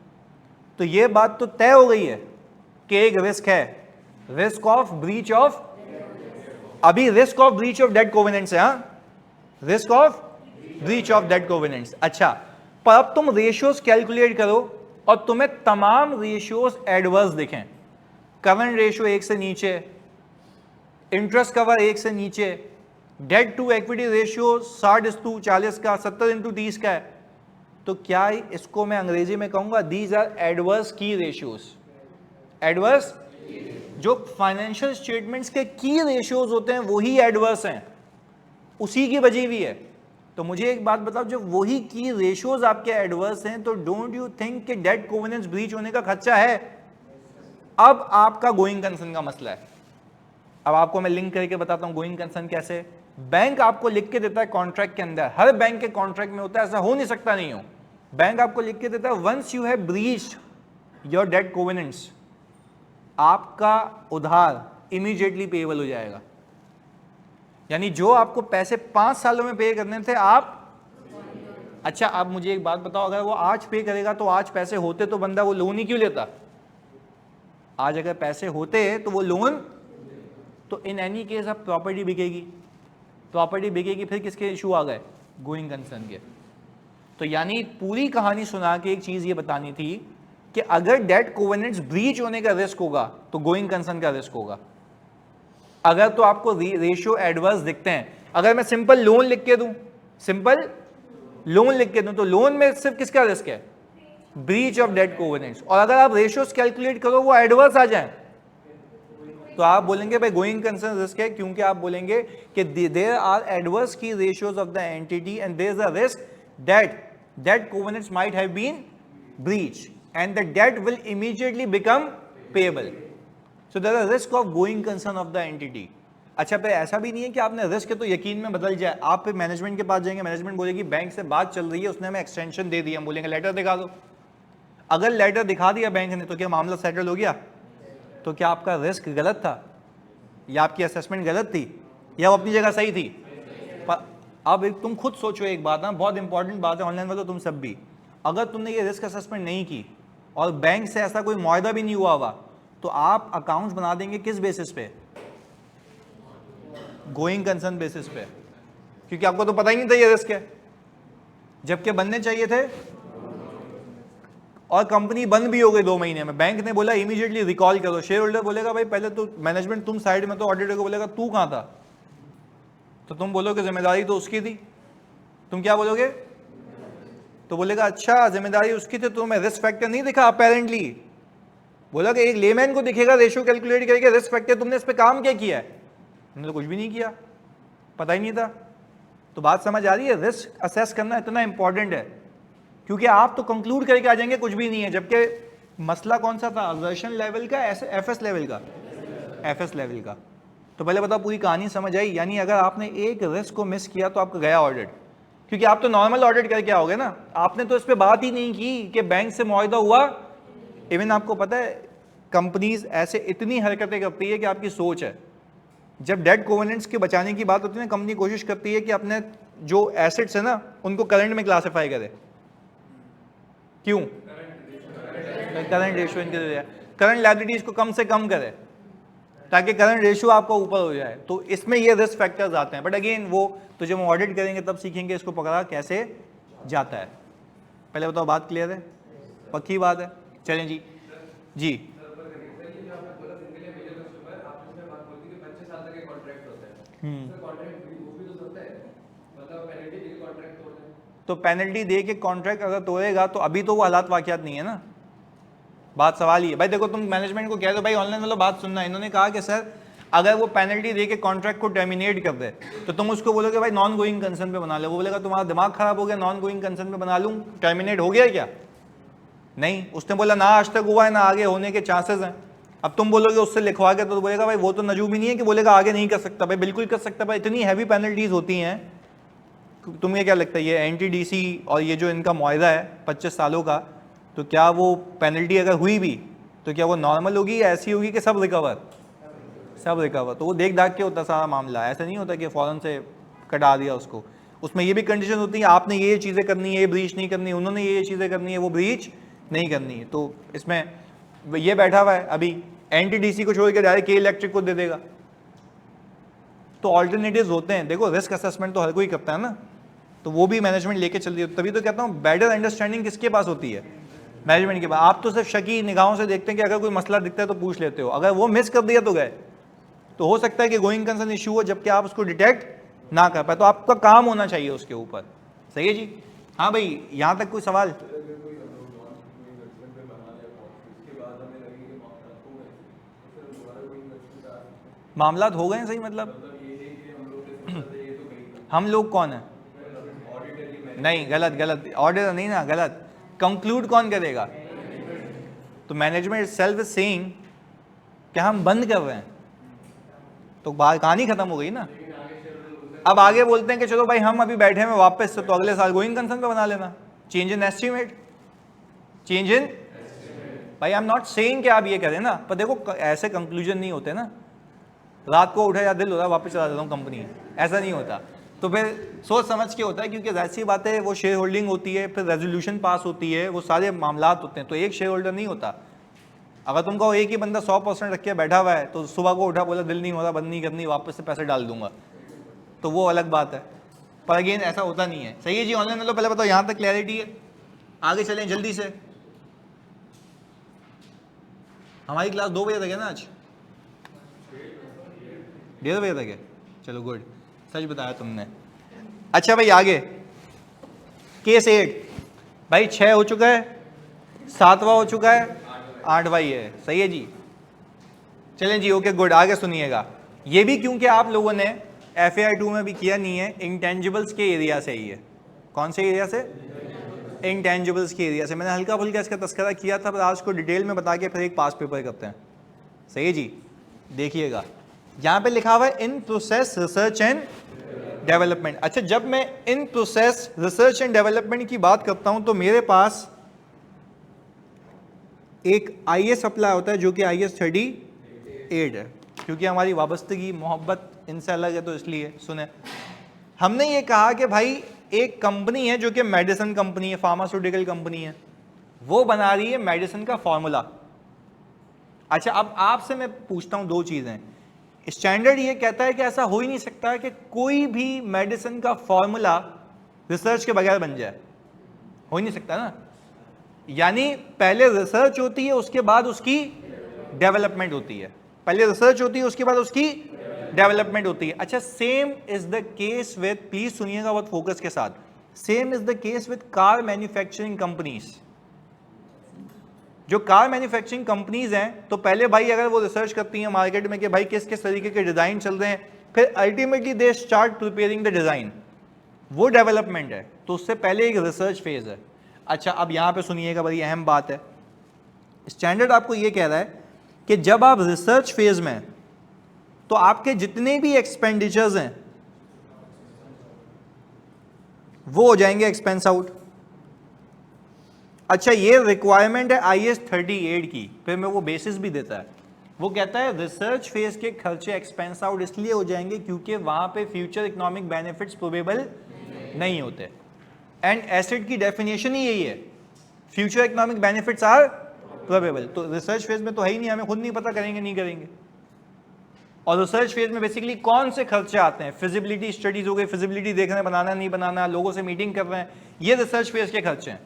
तो ये बात तो तय हो गई है कि एक रिस्क है, रिस्क ऑफ ब्रीच ऑफ, अभी risk of breach of debt covenants है, हाँ risk of breach of debt covenants. अच्छा पर अब तुम रेशियोज कैलकुलेट करो और तुम्हें तमाम रेशियोज एडवर्स दिखें, करंट रेशियो 1 से नीचे, इंटरेस्ट कवर 1 से नीचे, डेट टू इक्विटी रेशियो 60:40 का, 70:30 का है, तो क्या इसको मैं अंग्रेजी में कहूंगा these are adverse key ratios. Adverse, जो फाइनेंशियल स्टेटमेंट्स के की रेशियोज होते हैं वही एडवर्स हैं, उसी की बजी हुई है। तो मुझे एक बात बताओ, जब वही की रेशियोज आपके एडवर्स हैं, तो डोंट यू थिंक कि डेट कोवेनेंट्स ब्रीच होने का खर्चा है। अब आपका गोइंग कंसर्न का मसला है। अब आपको मैं लिंक करके बताता हूं गोइंग कंसर्न कैसे। बैंक आपको लिख के देता है कॉन्ट्रैक्ट के अंदर, हर बैंक के कॉन्ट्रैक्ट में होता है, ऐसा हो नहीं सकता नहीं हो। बैंक आपको लिख के देता है once you have breached your debt covenants, आपका उधार इमीडिएटली पेएबल हो जाएगा। यानी जो आपको पैसे 5 सालों में पे करने थे आप, अच्छा आप मुझे एक बात बताओ, अगर वो आज पे करेगा तो आज पैसे होते तो बंदा वो लोन ही क्यों लेता? आज अगर पैसे होते तो वो लोन, तो इन एनी केस अब प्रॉपर्टी बिकेगी, प्रॉपर्टी बिकेगी, फिर किसके इशू आ गए? गोइंग कंसर्न के। तो यानी पूरी कहानी सुना के एक चीज ये बतानी थी कि अगर डेट कोवेनेंट्स ब्रीच होने का रिस्क होगा तो गोइंग कंसर्न का रिस्क होगा। अगर तो आपको रेशियो एडवर्स दिखते हैं, अगर मैं सिंपल लोन लिख के दूं, सिंपल लोन लिख के दूं, तो लोन में सिर्फ किसका रिस्क है? Breach of debt covenants. और अगर आप रेशियोस कैलकुलेट करो वो एडवर्स आ जाए तो आप बोलेंगे भाई गोइंग कंसर्न रिस्क है, क्योंकि आप बोलेंगे कि there are adverse key ratios of the entity and there is a risk that debt covenants might have been breach and the debt will immediately become payable. So there is risk of going concern of the entity. अच्छा फिर ऐसा भी नहीं है कि आपने risk तो यकीन में बदल जाए, आप फिर मैनेजमेंट के पास जाएंगे, मैनेजमेंट बोलेगी बैंक से बात चल रही है, उसने हमें एक्सटेंशन दे दी, हम बोलेंगे लेटर दिखा दो। अगर लेटर दिखा दिया बैंक ने तो क्या मामला सेटल हो गया? तो क्या आपका रिस्क गलत था, या आपकी असेसमेंट गलत थी, या वो अपनी जगह सही थी? अब तुम खुद सोचो एक बात ना, बहुत इंपॉर्टेंट बात है ऑनलाइन वालों, तुम सब भी, अगर तुमने ये रिस्क असेसमेंट नहीं की और बैंक से ऐसा कोई मुआहदा भी नहीं हुआ हुआ, तो आप अकाउंट्स बना देंगे किस बेसिस पे? गोइंग कंसर्न बेसिस पे, क्योंकि आपको तो पता ही नहीं था ये रिस्क है, जबकि बनने चाहिए थे। और कंपनी बंद भी हो गई 2 महीने में, बैंक ने बोला इमीडिएटली रिकॉल करो, शेयर होल्डर बोलेगा भाई पहले तो मैनेजमेंट तुम साइड में, तो ऑडिटर को बोलेगा तू कहां था, तो तुम बोलोगे जिम्मेदारी तो उसकी थी। तुम क्या बोलोगे? तो बोलेगा अच्छा जिम्मेदारी उसकी थी, तो मैं रिस्क फैक्टर नहीं दिखा अपेरेंटली। बोला कि एक लेमैन को दिखेगा रेशियो कैलकुलेट करके रिस्क फैक्टर, तुमने इस पे काम क्या किया है? हमने तो कुछ भी नहीं किया, पता ही नहीं था। तो बात समझ आ रही है? रिस्क असेस करना इतना इंपॉर्टेंट है, क्योंकि आप तो कंक्लूड करके आ जाएंगे कुछ भी नहीं है, जबकि मसला कौन सा था? असर्शन लेवल का, एफएस लेवल का? एफएस लेवल का। तो पहले बताओ पूरी कहानी समझ आई? यानी अगर आपने एक रिस्क को मिस किया तो आपका गया ऑडिट, क्योंकि आप तो नॉर्मल ऑडिट करके आओगे ना, आपने तो इस पर बात ही नहीं की कि बैंक से मुआहदा हुआ। इवन आपको पता है कंपनीज ऐसे इतनी हरकतें करती है कि आपकी सोच है, जब डेट कोवेनेंट्स के बचाने की बात होती है ना, कंपनी कोशिश करती है कि अपने जो एसेट्स है ना उनको करंट में क्लासिफाई करे। क्यों? करंट रेशियो इनके लिए, करंट लायबिलिटीज को कम से कम करे ताकि करंट रेशियो आपका ऊपर हो जाए। तो इसमें ये रिस्क फैक्टर्स आते हैं, बट अगेन वो तो जब हम ऑडिट करेंगे तब सीखेंगे इसको पकड़ा कैसे जाता है। पहले बताओ बात क्लियर है? पक्की बात है? चलें जी। जी तो पेनल्टी दे के कॉन्ट्रैक्ट अगर तोड़ेगा तो अभी तो वो हालात वाकयात नहीं है ना। बात सवाल ही है भाई, देखो तुम मैनेजमेंट को कह दो भाई ऑनलाइन वालों बात सुनना, इन्होंने कहा कि सर अगर वो पेनल्टी दे के कॉन्ट्रैक्ट को टर्मिनेट कर दे तो तुम उसको बोलोगे भाई नॉन गोइंग कंसर्न पे बना लो, वो बोलेगा तुम्हारा दिमाग खराब हो गया, नॉन गोइंग कंसर्न पे बना लूँ, टर्मिनेट हो गया क्या? नहीं, उसने बोला ना आज तक हुआ है ना आगे होने के चांसेस हैं। अब तुम बोलोगे उससे लिखवा के तो बोलेगा भाई वो तो नजूम ही नहीं है कि बोलेगा आगे नहीं कर सकता। भाई बिल्कुल कर सकता भाई, इतनी हैवी पेनल्टीज होती हैं। तुम्हें क्या लगता है ये एनटीडीसी और ये जो इनका मुआहदा है 25 सालों का, तो क्या वो पेनल्टी अगर हुई भी तो क्या वो नॉर्मल होगी या ऐसी होगी कि सब रिकवर? सब रिकवर। तो वो देख दाख के होता सारा मामला, ऐसा नहीं होता कि फ़ौरन से कटा दिया उसको। उसमें ये भी कंडीशन होती है आपने ये चीज़ें करनी है, ये ब्रीच नहीं करनी, उन्होंने ये चीज़ें करनी है, वो ब्रीच नहीं करनी है। तो इसमें ये बैठा हुआ है अभी एनटीडीसी को छोड़ के डायरेक्ट के इलेक्ट्रिक को दे देगा। तो ऑल्टरनेटिव्स होते हैं। देखो रिस्क असेसमेंट तो हर कोई करता है ना, तो वो भी मैनेजमेंट लेके चल रही है। तभी तो कहता हूँ बेटर अंडरस्टैंडिंग किसके पास होती है? मैनेजमेंट के पास। आप तो सिर्फ शकी निगाहों से देखते हैं कि अगर कोई मसला दिखता है तो पूछ लेते हो, अगर वो मिस कर दिया तो गए। तो हो सकता है कि गोइंग कंसर्न इशू हो जबकि आप उसको डिटेक्ट ना कर पाए, तो आपका काम होना चाहिए उसके ऊपर। सही है जी? हाँ भाई, यहाँ तक कोई सवाल? मामलात हो गए हैं, सही मतलब हम लोग कौन है? नहीं, गलत गलत, ऑर्डर नहीं ना, गलत। कंक्लूड कौन करेगा? तो मैनेजमेंट सेल्फ सेइंग कि हम बंद कर रहे हैं, तो बात कहानी खत्म हो गई ना। अब आगे बोलते हैं कि चलो भाई हम अभी बैठे हैं वापस से, तो अगले साल गोइंग कंसर्न पे बना लेना, change in estimate, change in, भाई आई एम नॉट सेइंग कि आप ये करें ना, पर देखो ऐसे कंक्लूजन नहीं होते ना, रात को उठा या दिल होता है वापस चला देता हूँ कंपनी, ऐसा नहीं होता। तो फिर सोच समझ के होता है, क्योंकि ऐसी बातें, वो शेयर होल्डिंग होती है, फिर रेजोल्यूशन पास होती है, वो सारे मामलात होते हैं, तो एक शेयर होल्डर नहीं होता। अगर तुमको एक ही बंदा 100% रख के बैठा हुआ है, तो सुबह को उठा बोला दिल नहीं हो रहा, बंद नहीं करनी, वापस से पैसे डाल दूंगा, तो वो अलग बात है। पर अगेन ऐसा होता नहीं है। सही है जी, ऑनलाइन लो, पहले बताओ यहाँ तक क्लैरिटी है, आगे चलें जल्दी से। हमारी क्लास 2 बजे तक है ना, आज 1:30 बजे तक है, चलो गुड, सच बताया तुमने। अच्छा भाई आगे, केस 8, भाई 6 हो चुका है, 7वां हो चुका है, 8वां ही है, सही है जी। चलें जी, ओके गुड, आगे सुनिएगा। ये भी क्योंकि आप लोगों ने FAI 2 में भी किया नहीं है, इंटेंजिबल्स के एरिया से ही है। कौन से एरिया से? इंटेंजिबल्स के एरिया से। मैंने हल्का फुल्का इसका तस्करा किया था, पर आज को डिटेल में बता के फिर एक पास पेपर करते हैं। सही है जी, देखिएगा यहाँ पे लिखा हुआ है in process research and development. अच्छा, जब मैं in process research and development की बात करता हूं तो मेरे पास एक IAS अप्लाई होता है जो कि IAS 38 है, क्योंकि हमारी वाबस्तगी मोहब्बत इनसे अलग है, तो इसलिए सुने। हमने ये कहा कि भाई एक कंपनी है जो कि मेडिसिन कंपनी है, फार्मास्यूटिकल कंपनी है, वो बना रही है मेडिसिन का फॉर्मूला। अच्छा, अब आपसे मैं पूछता हूं 2 चीजें। स्टैंडर्ड ये कहता है कि ऐसा हो ही नहीं सकता कि कोई भी मेडिसिन का फॉर्मूला रिसर्च के बगैर बन जाए, हो ही नहीं सकता ना। यानी पहले रिसर्च होती है, उसके बाद उसकी डेवलपमेंट होती है, पहले रिसर्च होती है, उसके बाद उसकी डेवलपमेंट होती है। अच्छा, same is the case with, please सुनिएगा बहुत फोकस के साथ, same is the case with car manufacturing companies. जो कार मैन्युफैक्चरिंग कंपनीज हैं, तो पहले भाई अगर वो रिसर्च करती हैं मार्केट में कि भाई किस किस तरीके के डिजाइन चल रहे हैं, फिर ultimately they start preparing the design, वो डेवलपमेंट है, तो उससे पहले एक रिसर्च फेज है। अच्छा, अब यहां पे सुनिएगा, बड़ी अहम बात है। स्टैंडर्ड आपको ये कह रहा है कि जब आप रिसर्च फेज में, तो आपके जितने भी एक्सपेंडिचर्स हैं वो हो जाएंगे एक्सपेंस आउट। अच्छा, ये रिक्वायरमेंट है IAS 38 की, फिर मैं वो बेसिस भी देता है। वो कहता है रिसर्च फेज के खर्चे एक्सपेंस आउट इसलिए हो जाएंगे क्योंकि वहां पे फ्यूचर इकोनॉमिक बेनिफिट्स प्रोबेबल नहीं होते। एंड एसेट की डेफिनेशन ही यही है, future economic benefits are probable. तो रिसर्च फेज में तो है ही नहीं, हमें खुद नहीं पता करेंगे नहीं करेंगे। और रिसर्च फेज में बेसिकली कौन से खर्चे आते हैं? फिजिबिलिटी स्टडीज हो गई, फिजिबिलिटी देख रहे हैं, बनाना नहीं बनाना, लोगों से मीटिंग कर रहे हैं, ये रिसर्च फेज के खर्चे हैं।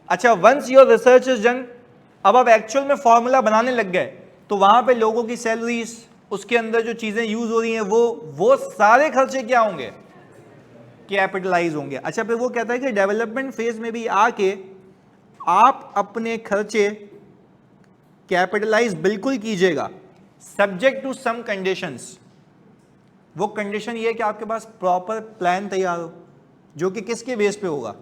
अच्छा, once your research is done, अब आप एक्चुअल में फॉर्मूला बनाने लग गए, तो वहां पे लोगों की सैलरीज, उसके अंदर जो चीजें यूज हो रही हैं, वो सारे खर्चे क्या होंगे? कैपिटलाइज होंगे। अच्छा, फिर वो कहता है कि डेवलपमेंट फेज में भी आके आप अपने खर्चे कैपिटलाइज बिल्कुल कीजिएगा, सब्जेक्ट टू सम कंडीशंस। वो कंडीशन ये है कि आपके पास प्रॉपर प्लान तैयार हो, जो कि किसके बेस पे होगा?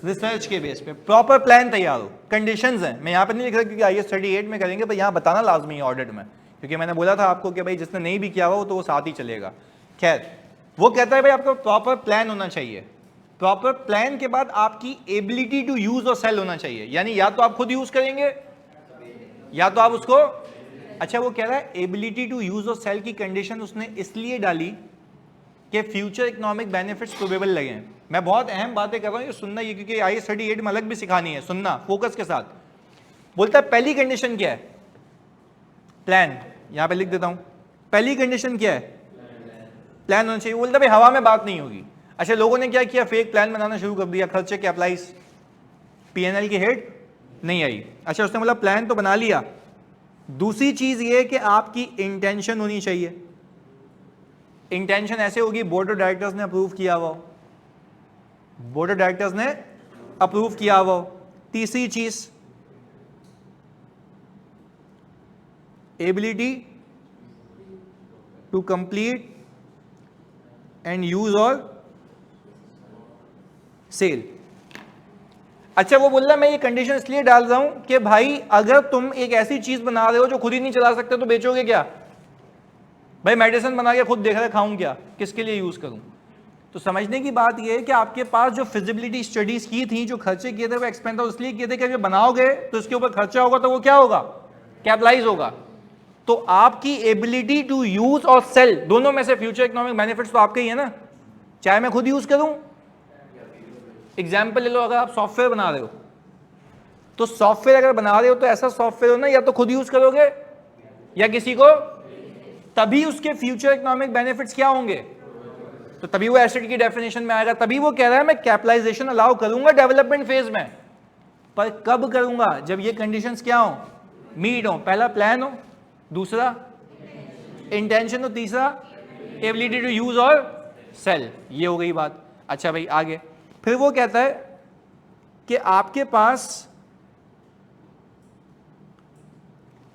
रिसर्च के बेस पे प्रॉपर प्लान तैयार हो। कंडीशंस हैं, मैं यहाँ पे नहीं लिख रहा क्योंकि IAS 38 में करेंगे, पर यहाँ बताना लाजमी है ऑडिट में, क्योंकि मैंने बोला था आपको कि भाई जिसने नहीं भी किया हुआ तो वो साथ ही चलेगा। खैर, वो कहता है भाई आपको प्रॉपर प्लान होना चाहिए। प्रॉपर प्लान के बाद आपकी एबिलिटी टू यूज और सेल होना चाहिए, यानी या तो आप खुद यूज करेंगे या तो आप उसको। अच्छा, वो कह रहा है एबिलिटी टू यूज और सेल की कंडीशन उसने इसलिए डाली कि फ्यूचर इकोनॉमिक बेनिफिट्स प्रोबेबल लगे। मैं बहुत अहम बातें कर रहा हूं, ये सुनना, ये क्योंकि IAS 38 में अलग भी सिखानी है, सुनना फोकस के साथ। बोलता है पहली कंडीशन क्या है? प्लान। यहां पे लिख देता हूं, पहली कंडीशन क्या है? प्लान होना चाहिए। बोलता भाई हवा में बात नहीं होगी। अच्छा, लोगों ने क्या किया? फेक प्लान बनाना शुरू कर दिया, खर्चे के अप्लाइज, PNL की हेड नहीं आई। अच्छा, उसने बोला प्लान तो बना लिया, दूसरी चीज ये कि आपकी इंटेंशन होनी चाहिए। इंटेंशन ऐसे होगी बोर्ड ऑफ डायरेक्टर्स ने अप्रूव किया हुआ, बोर्ड ऑफ डायरेक्टर्स ने अप्रूव किया हुआ। तीसरी चीज ability to complete and use और सेल। अच्छा, वो बोल रहा है मैं ये कंडीशन इसलिए डाल रहा हूं कि भाई अगर तुम एक ऐसी चीज बना रहे हो जो खुद ही नहीं चला सकते तो बेचोगे क्या? भाई मेडिसिन बना के खुद देख रहे खाऊं क्या, किसके लिए यूज करूं। तो समझने की बात यह है कि आपके पास जो फिजिबिलिटी स्टडीज की थी, जो खर्चे किए थे वो एक्सपेंस इसलिए किए थे कि जब बनाओगे तो इसके ऊपर खर्चा होगा तो वो क्या होगा, कैपिटलाइज होगा। तो आपकी एबिलिटी टू यूज और सेल, दोनों में से फ्यूचर इकोनॉमिक बेनिफिट्स तो आपके ही है ना, चाहे मैं खुद यूज करूं। एग्जाम्पल ले लो, अगर आप सॉफ्टवेयर बना रहे हो तो सॉफ्टवेयर अगर बना रहे हो तो ऐसा सॉफ्टवेयर हो ना, या तो खुद यूज करोगे या किसी को, तभी उसके फ्यूचर इकोनॉमिक बेनिफिट्स क्या होंगे, तो तभी वो एसेट की डेफिनेशन में आएगा। तभी वो कह रहा है मैं कैपिटलाइजेशन अलाउ करूंगा डेवलपमेंट फेज में, पर कब करूंगा, जब ये कंडीशंस क्या हो, मीट हो। पहला प्लान हो, दूसरा इंटेंशन हो, तीसरा एबिलिटी टू यूज और सेल। ये हो गई बात। अच्छा भाई आगे, फिर वो कहता है कि आपके पास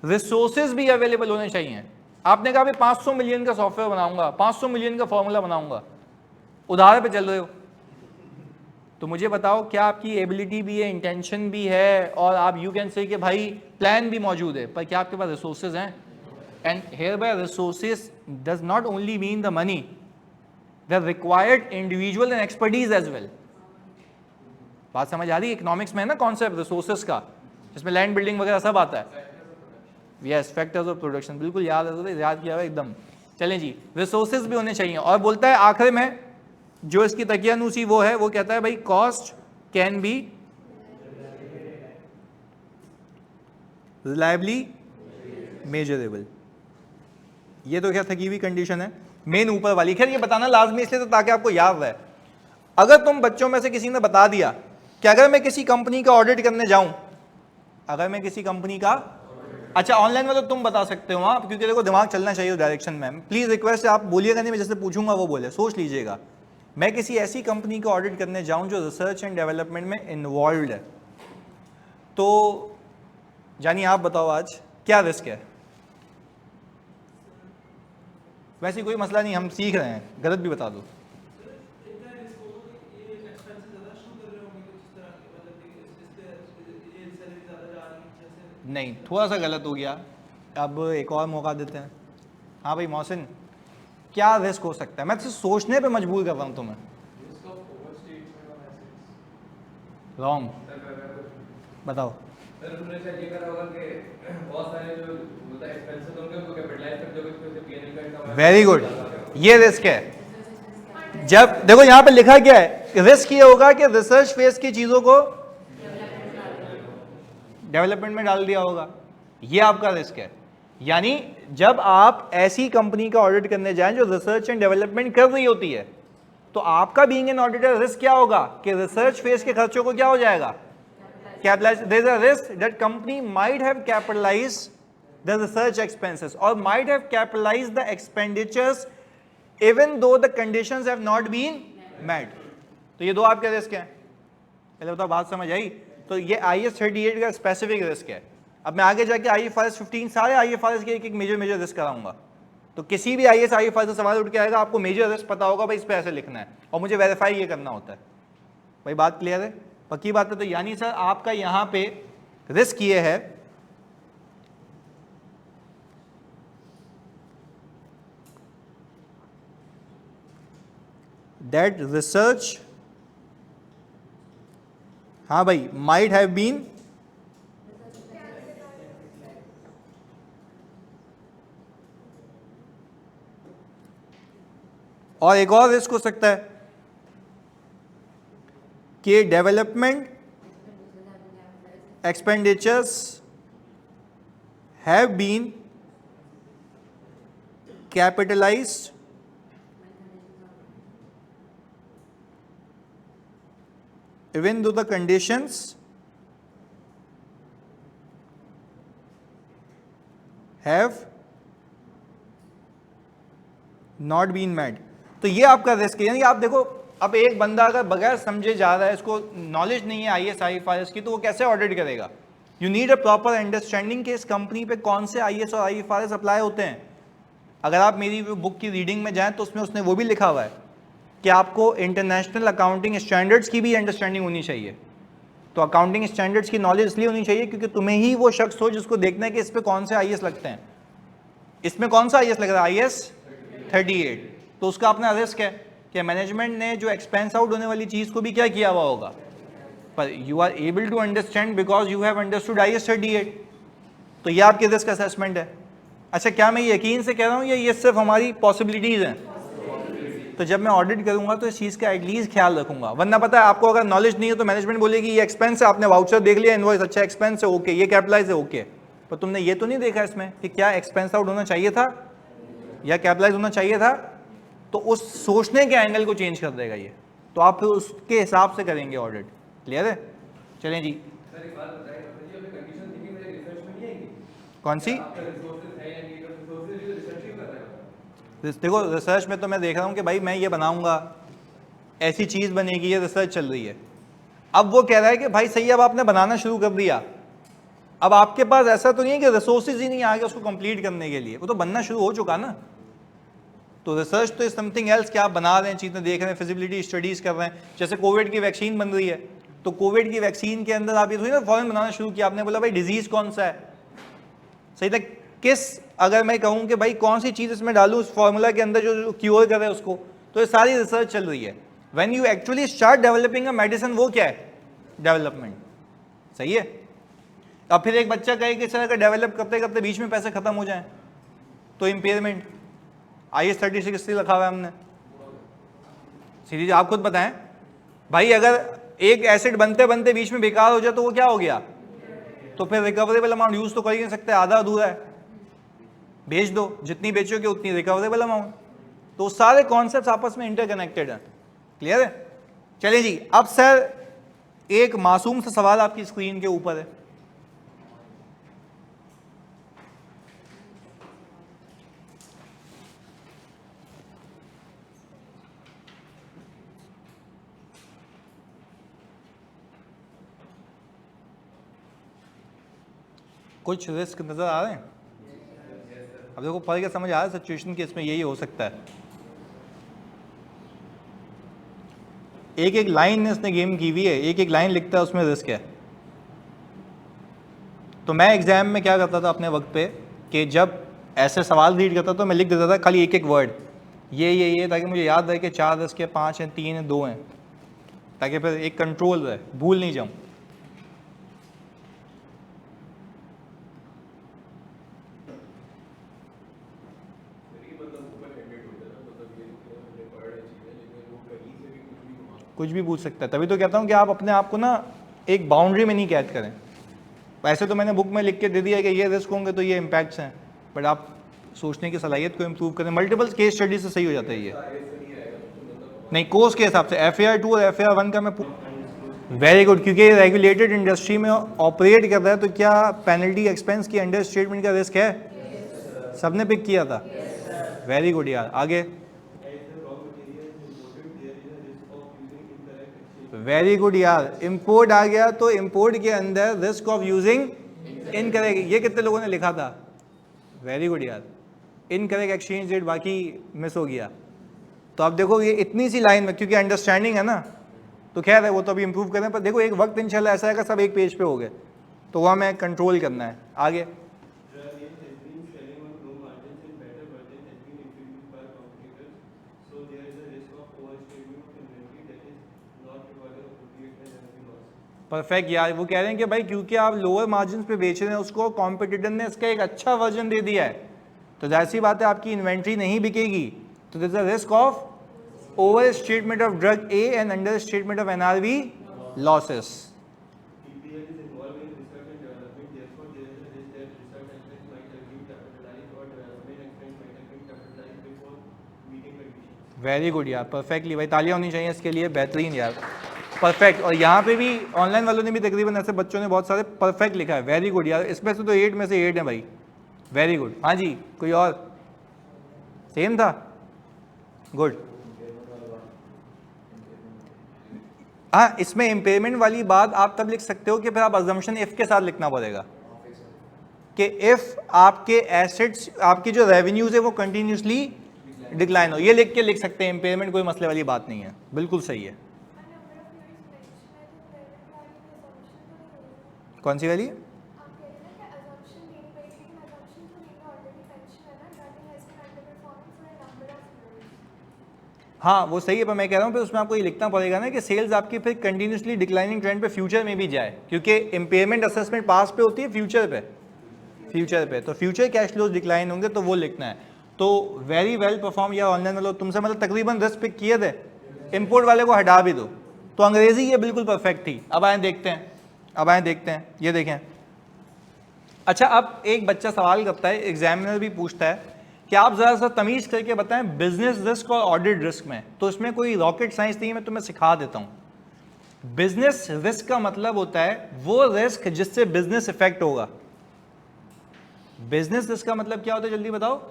रिसोर्सेज भी अवेलेबल होने चाहिए। आपने कहा 500 मिलियन का सॉफ्टवेयर बनाऊंगा, 500 मिलियन का फॉर्मूला बनाऊंगा, उधार पे चल रहे हो, तो मुझे बताओ क्या आपकी एबिलिटी भी है, इंटेंशन भी है, और आप यू कैन से कि भाई प्लान भी मौजूद है, पर क्या आपके पास रिसोर्सेज हैं। And here by resources does not only mean the money, the required individual and expertise as well. बात समझ आ रही है, इकोनॉमिक्स में है ना कॉन्सेप्ट रिसोर्सेज का, जिसमें लैंड बिल्डिंग वगैरह सब आता है। यस, फैक्टर्स ऑफ प्रोडक्शन, बिल्कुल याद है, याद किया हुआ एकदम। चलें जी, रिसोर्सेज भी होने चाहिए। और बोलता है आखिर में जो इसकी तकियानूसी वो है, वो कहता है भाई cost can be reliably measurable. ये तो क्या थकी हुई कंडीशन है, मेन ऊपर वाली। खैर ये बताना लाजमी इसलिए तो ताकि आपको याद रहे। अगर तुम बच्चों में से किसी ने बता दिया कि अगर मैं किसी कंपनी का ऑडिट करने जाऊं, अगर मैं किसी कंपनी का, अच्छा ऑनलाइन में तो तुम बता सकते हो वहाँ, क्योंकि देखो दिमाग चलना चाहिए उस डायरेक्शन में। प्लीज रिक्वेस्ट आप बोलिएगा नहीं, मैं जैसे पूछूंगा वो बोले, सोच लीजिएगा। मैं किसी ऐसी कंपनी का ऑडिट करने जाऊं जो रिसर्च एंड डेवलपमेंट में इन्वॉल्व है, तो जानी आप बताओ आज क्या रिस्क है। वैसे कोई मसला नहीं, हम सीख रहे हैं, गलत भी बता दो। नहीं, थोड़ा सा गलत हो गया, अब एक और मौका देते हैं। हाँ भाई मोहसिन, क्या रिस्क हो सकता है, मैं तो सोचने पे मजबूर कर रहा हूँ तुम्हें। रॉन्ग, बताओ। वेरी गुड, ये रिस्क है। जब देखो यहाँ पे लिखा क्या है, रिस्क ये होगा कि रिसर्च फेज की चीजों को डेवलपमेंट में डाल दिया होगा, ये आपका रिस्क है। यानी जब आप ऐसी कंपनी का ऑडिट करने जाएं जो रिसर्च एंड डेवलपमेंट कर रही होती है, तो आपका बीइंग एन ऑडिटर रिस्क क्या होगा कि रिसर्च फेज के खर्चों को क्या हो जाएगा, capitalize. There is a risk that company might have capitalized the research expenses और might have capitalized the expenditures even though the conditions have not been met. तो ये दो आपके रिस्क हैं। पहले बताओ बात समझ आई। तो ये IAS 38 का स्पेसिफिक रिस्क है। अब मैं आगे जाके IFRS 15 सारे IFRS के एक मेजर रिस्क कराऊंगा। तो किसी भी IAS IFRS से सवाल उठ के आएगा, आपको मेजर रिस्क पता होगा भाई इस पे ऐसे लिखना है और मुझे वेरीफाई ये करना होता है। भाई बात क्लियर है, पक्की बात है। तो यानी सर आपका यहाँ पे रिस्क ये है दैट रिसर्च, हाँ भाई, माइट हैव बीन और एक और रिस्क हो सकता है कि development expenditures have been capitalised even though the conditions have not been met। तो ये आपका रिस्क है। यानी आप देखो, अब एक बंदा अगर बगैर समझे जा रहा है, इसको नॉलेज नहीं है IAS IFRS की, तो वो कैसे ऑडिट करेगा। You need a proper understanding कि इस कंपनी पे कौन से IAS और IFRS अप्लाई होते हैं। अगर आप मेरी बुक की रीडिंग में जाएं तो उसमें उसने वो भी लिखा हुआ है कि आपको इंटरनेशनल अकाउंटिंग स्टैंडर्ड्स की भी अंडरस्टैंडिंग होनी चाहिए। तो अकाउंटिंग स्टैंडर्ड्स की नॉलेज इसलिए होनी चाहिए क्योंकि तुम्हें ही वो शख्स हो जिसको देखना है कि इस पे कौन से IAS लगते हैं। इसमें कौन सा IAS लग रहा है, IAS 38। तो उसका अपना रिस्क है कि मैनेजमेंट ने जो एक्सपेंस आउट होने वाली चीज़ को भी क्या किया हुआ होगा, पर you are able to understand because you have understood IAS 38। तो ये आपके रिस्क असेसमेंट है। अच्छा, क्या मैं यकीन से कह रहा हूँ या ये सिर्फ हमारी पॉसिबिलिटीज़ हैं? तो जब मैं ऑडिट करूंगा तो इस चीज़ का एटलीस्ट ख्याल रखूंगा, वरना पता है आपको अगर नॉलेज नहीं है तो मैनेजमेंट बोलेगी ये एक्सपेंस है, आपने वाउचर देख लिया, इनवॉइस अच्छा एक्सपेंस है, ओके, ये कैपिटलाइज है, ओके, पर तुमने ये तो नहीं देखा इसमें कि क्या एक्सपेंस आउट होना चाहिए था या कैपिटलाइज होना चाहिए था। तो उस सोचने के एंगल को चेंज कर देगा ये, तो आप फिर उसके हिसाब से करेंगे ऑडिट। क्लियर है? चलें जी। कौन सी? देखो रिसर्च में तो मैं देख रहा हूँ कि भाई मैं ये बनाऊंगा, ऐसी चीज़ बनेगी, ये रिसर्च चल रही है। अब वो कह रहा है कि भाई सही, अब आपने बनाना शुरू कर दिया, अब आपके पास ऐसा तो नहीं है कि रिसोर्सेज ही नहीं आ गए उसको कंप्लीट करने के लिए, वो तो बनना शुरू हो चुका ना। तो रिसर्च तो इज समथिंग एल्स कि आप बना रहे हैं, चीज़ें देख रहे हैं, फिजिबिलिटी स्टडीज़ कर रहे हैं। जैसे कोविड की वैक्सीन बन रही है, तो कोविड की वैक्सीन के अंदर आप ये थोड़ी ना फौरन बनाना शुरू किया, आपने बोला भाई डिजीज़ कौन सा है, सही था, किस, अगर मैं कहूँ कि भाई कौन सी चीज़ इसमें डालूँ उस फॉर्मूला के अंदर जो क्योर करे उसको, तो ये सारी रिसर्च चल रही है। When you actually start developing a medicine, वो क्या है? डेवलपमेंट। सही है? अब फिर एक बच्चा कहे कि सर अगर डेवलप करते करते बीच में पैसे खत्म हो जाएं तो इम्पेयरमेंट। IAS 36 रखा हुआ है हमने, सीरीज आप खुद बताएं भाई, अगर एक एसिड बनते बनते बीच में बेकार हो जाए तो वो क्या हो गया? तो फिर रिकवरेबल अमाउंट यूज तो कर ही नहीं सकते, आधा अधूरा है, बेच दो, जितनी बेचोगे उतनी रिकवरेबल अमाउंट। तो सारे कॉन्सेप्ट्स आपस में इंटरकनेक्टेड हैं। क्लियर है? चलिए जी, अब सर एक मासूम सा सवाल आपकी स्क्रीन के ऊपर है, कुछ रिस्क नजर आ रहे हैं? अब देखो पढ़ के समझ आ रहा है सिचुएशन कि इसमें यही हो सकता है। एक एक लाइन इसने गेम की हुई है, एक एक लाइन लिखता है उसमें रिस्क है। तो मैं एग्जाम में क्या करता था अपने वक्त पे कि जब ऐसे सवाल रीड करता तो मैं लिख देता था खाली एक एक वर्ड, ये, ताकि मुझे याद रहे कि 4 रिस्क के 5 हैं, 3 हैं, 2 हैं, ताकि फिर एक कंट्रोल रहे, भूल नहीं जाऊं। कुछ भी पूछ सकता है, तभी तो कहता हूँ कि आप अपने आप को ना एक बाउंड्री में नहीं कैद करें। वैसे तो मैंने बुक में लिख के दे दिया कि ये रिस्क होंगे तो ये इम्पैक्ट्स हैं, बट आप सोचने की सलाहियत को इम्प्रूव करें। मल्टीपल केस स्टडी से सही हो जाता है ये, नहीं कोर्स के हिसाब से। FAR 2 और FAR 1 का मैं वेरी गुड, क्योंकि रेगुलेटेड इंडस्ट्री में ऑपरेट कर रहा है, तो क्या पेनल्टी एक्सपेंस की अंडर स्टेटमेंट का रिस्क है? सबने पिक किया था, वेरी गुड यार। आगे, वेरी गुड यार, इंपोर्ट आ गया तो इंपोर्ट के अंदर रिस्क ऑफ यूजिंग इनकरेक्ट, ये कितने लोगों ने लिखा था? वेरी गुड यार। इनकरेक्ट एक्सचेंज रेट बाकी मिस हो गया। तो आप देखो ये इतनी सी लाइन में, क्योंकि अंडरस्टैंडिंग है ना, तो खैर है वो तो अभी इंप्रूव करें, पर देखो एक वक्त इंशाल्लाह ऐसा आएगा सब एक पेज पे हो गए, तो वहाँ हमें कंट्रोल करना है। आगे, परफेक्ट यार। वो कह रहे हैं कि भाई क्योंकि आप लोअर मार्जिन पे बेच रहे हैं उसको, कॉम्पिटिटर ने इसका एक अच्छा वर्जन दे दिया है, तो जाहिर सी बात है आपकी इन्वेंट्री नहीं बिकेगी, तो this a risk of over statement of drug A and under statement of NRV losses. Very good यार, परफेक्टली भाई, तालियां होनी चाहिए इसके लिए, बेहतरीन यार, परफेक्ट। और यहाँ पे भी ऑनलाइन वालों ने भी तकरीबन ऐसे बच्चों ने बहुत सारे परफेक्ट लिखा है, वेरी गुड यार, इसमें से तो 8 में से 8 है भाई, वेरी गुड। हाँ जी, कोई और? सेम था, गुड। हाँ, इसमें इम्पेयरमेंट वाली बात आप तब लिख सकते हो कि फिर आप अजम्पशन इफ के साथ लिखना पड़ेगा कि इफ आपके एसेट्स, आपकी जो रेवेन्यूज है वो कंटिन्यूसली डिक्लाइन हो, ये लिख के लिख सकते हैं, इम्पेयरमेंट कोई मसले वाली बात नहीं है, बिल्कुल सही है। कौन सी वाली? हाँ वो सही है, पर मैं कह रहा हूँ फिर उसमें आपको ये लिखना पड़ेगा ना कि सेल्स आपकी फिर कंटिन्यूसली डिक्लाइनिंग ट्रेंड पे फ्यूचर में भी जाए, क्योंकि इम्पेयरमेंट असेसमेंट पास पे होती है फ्यूचर पे, तो फ्यूचर कैश फ्लोज डिक्लाइन होंगे तो वो लिखना है। तो वेरी वेल परफॉर्म या ऑनलाइन वालों तुमसे मतलब तकरीबन 10 पिक किए थे, इंपोर्ट वाले को हटा भी दो, तो अंग्रेजी ये बिल्कुल परफेक्ट थी। अब आए देखते हैं, ये देखें। अच्छा, अब एक बच्चा सवाल करता है, एग्जामिनर भी पूछता है कि आप जरा सा तमीज करके बताएं बिजनेस रिस्क और ऑडिट रिस्क में, तो इसमें कोई रॉकेट साइंस नहीं है, मैं तुम्हें सिखा देता हूं। बिजनेस रिस्क का मतलब होता है वो रिस्क जिससे बिजनेस इफेक्ट होगा। बिजनेस रिस्क का मतलब क्या होता है, जल्दी बताओ।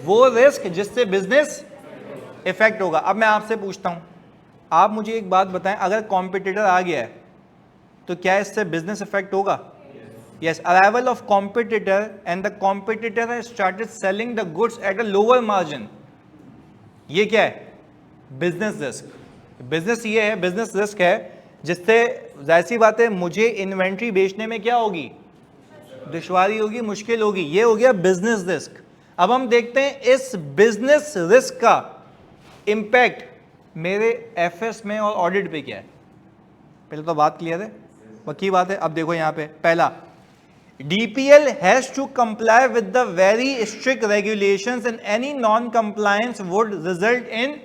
वो रिस्क जिससे बिजनेस इफेक्ट होगा। अब मैं आपसे पूछता हूं, आप मुझे एक बात बताएं, अगर कॉम्पिटिटर आ गया है तो क्या इससे बिजनेस इफेक्ट होगा? Yes, arrival of competitor and the competitor has started selling the goods at a lower margin. ये क्या है? Business risk. बिजनेस ये है, बिजनेस रिस्क है जिससे जाहिर सी बात है मुझे इन्वेंट्री बेचने में क्या होगी, दुश्वारी होगी, मुश्किल होगी। ये हो गया बिजनेस रिस्क। अब हम देखते हैं इस बिजनेस रिस्क का इंपैक्ट मेरे एफएस में और ऑडिट पे क्या है। पहले तो बात क्लियर है, पक्की बात है। अब देखो यहाँ पे पहला, DPL has to comply with the very strict regulations and any non-compliance would result in,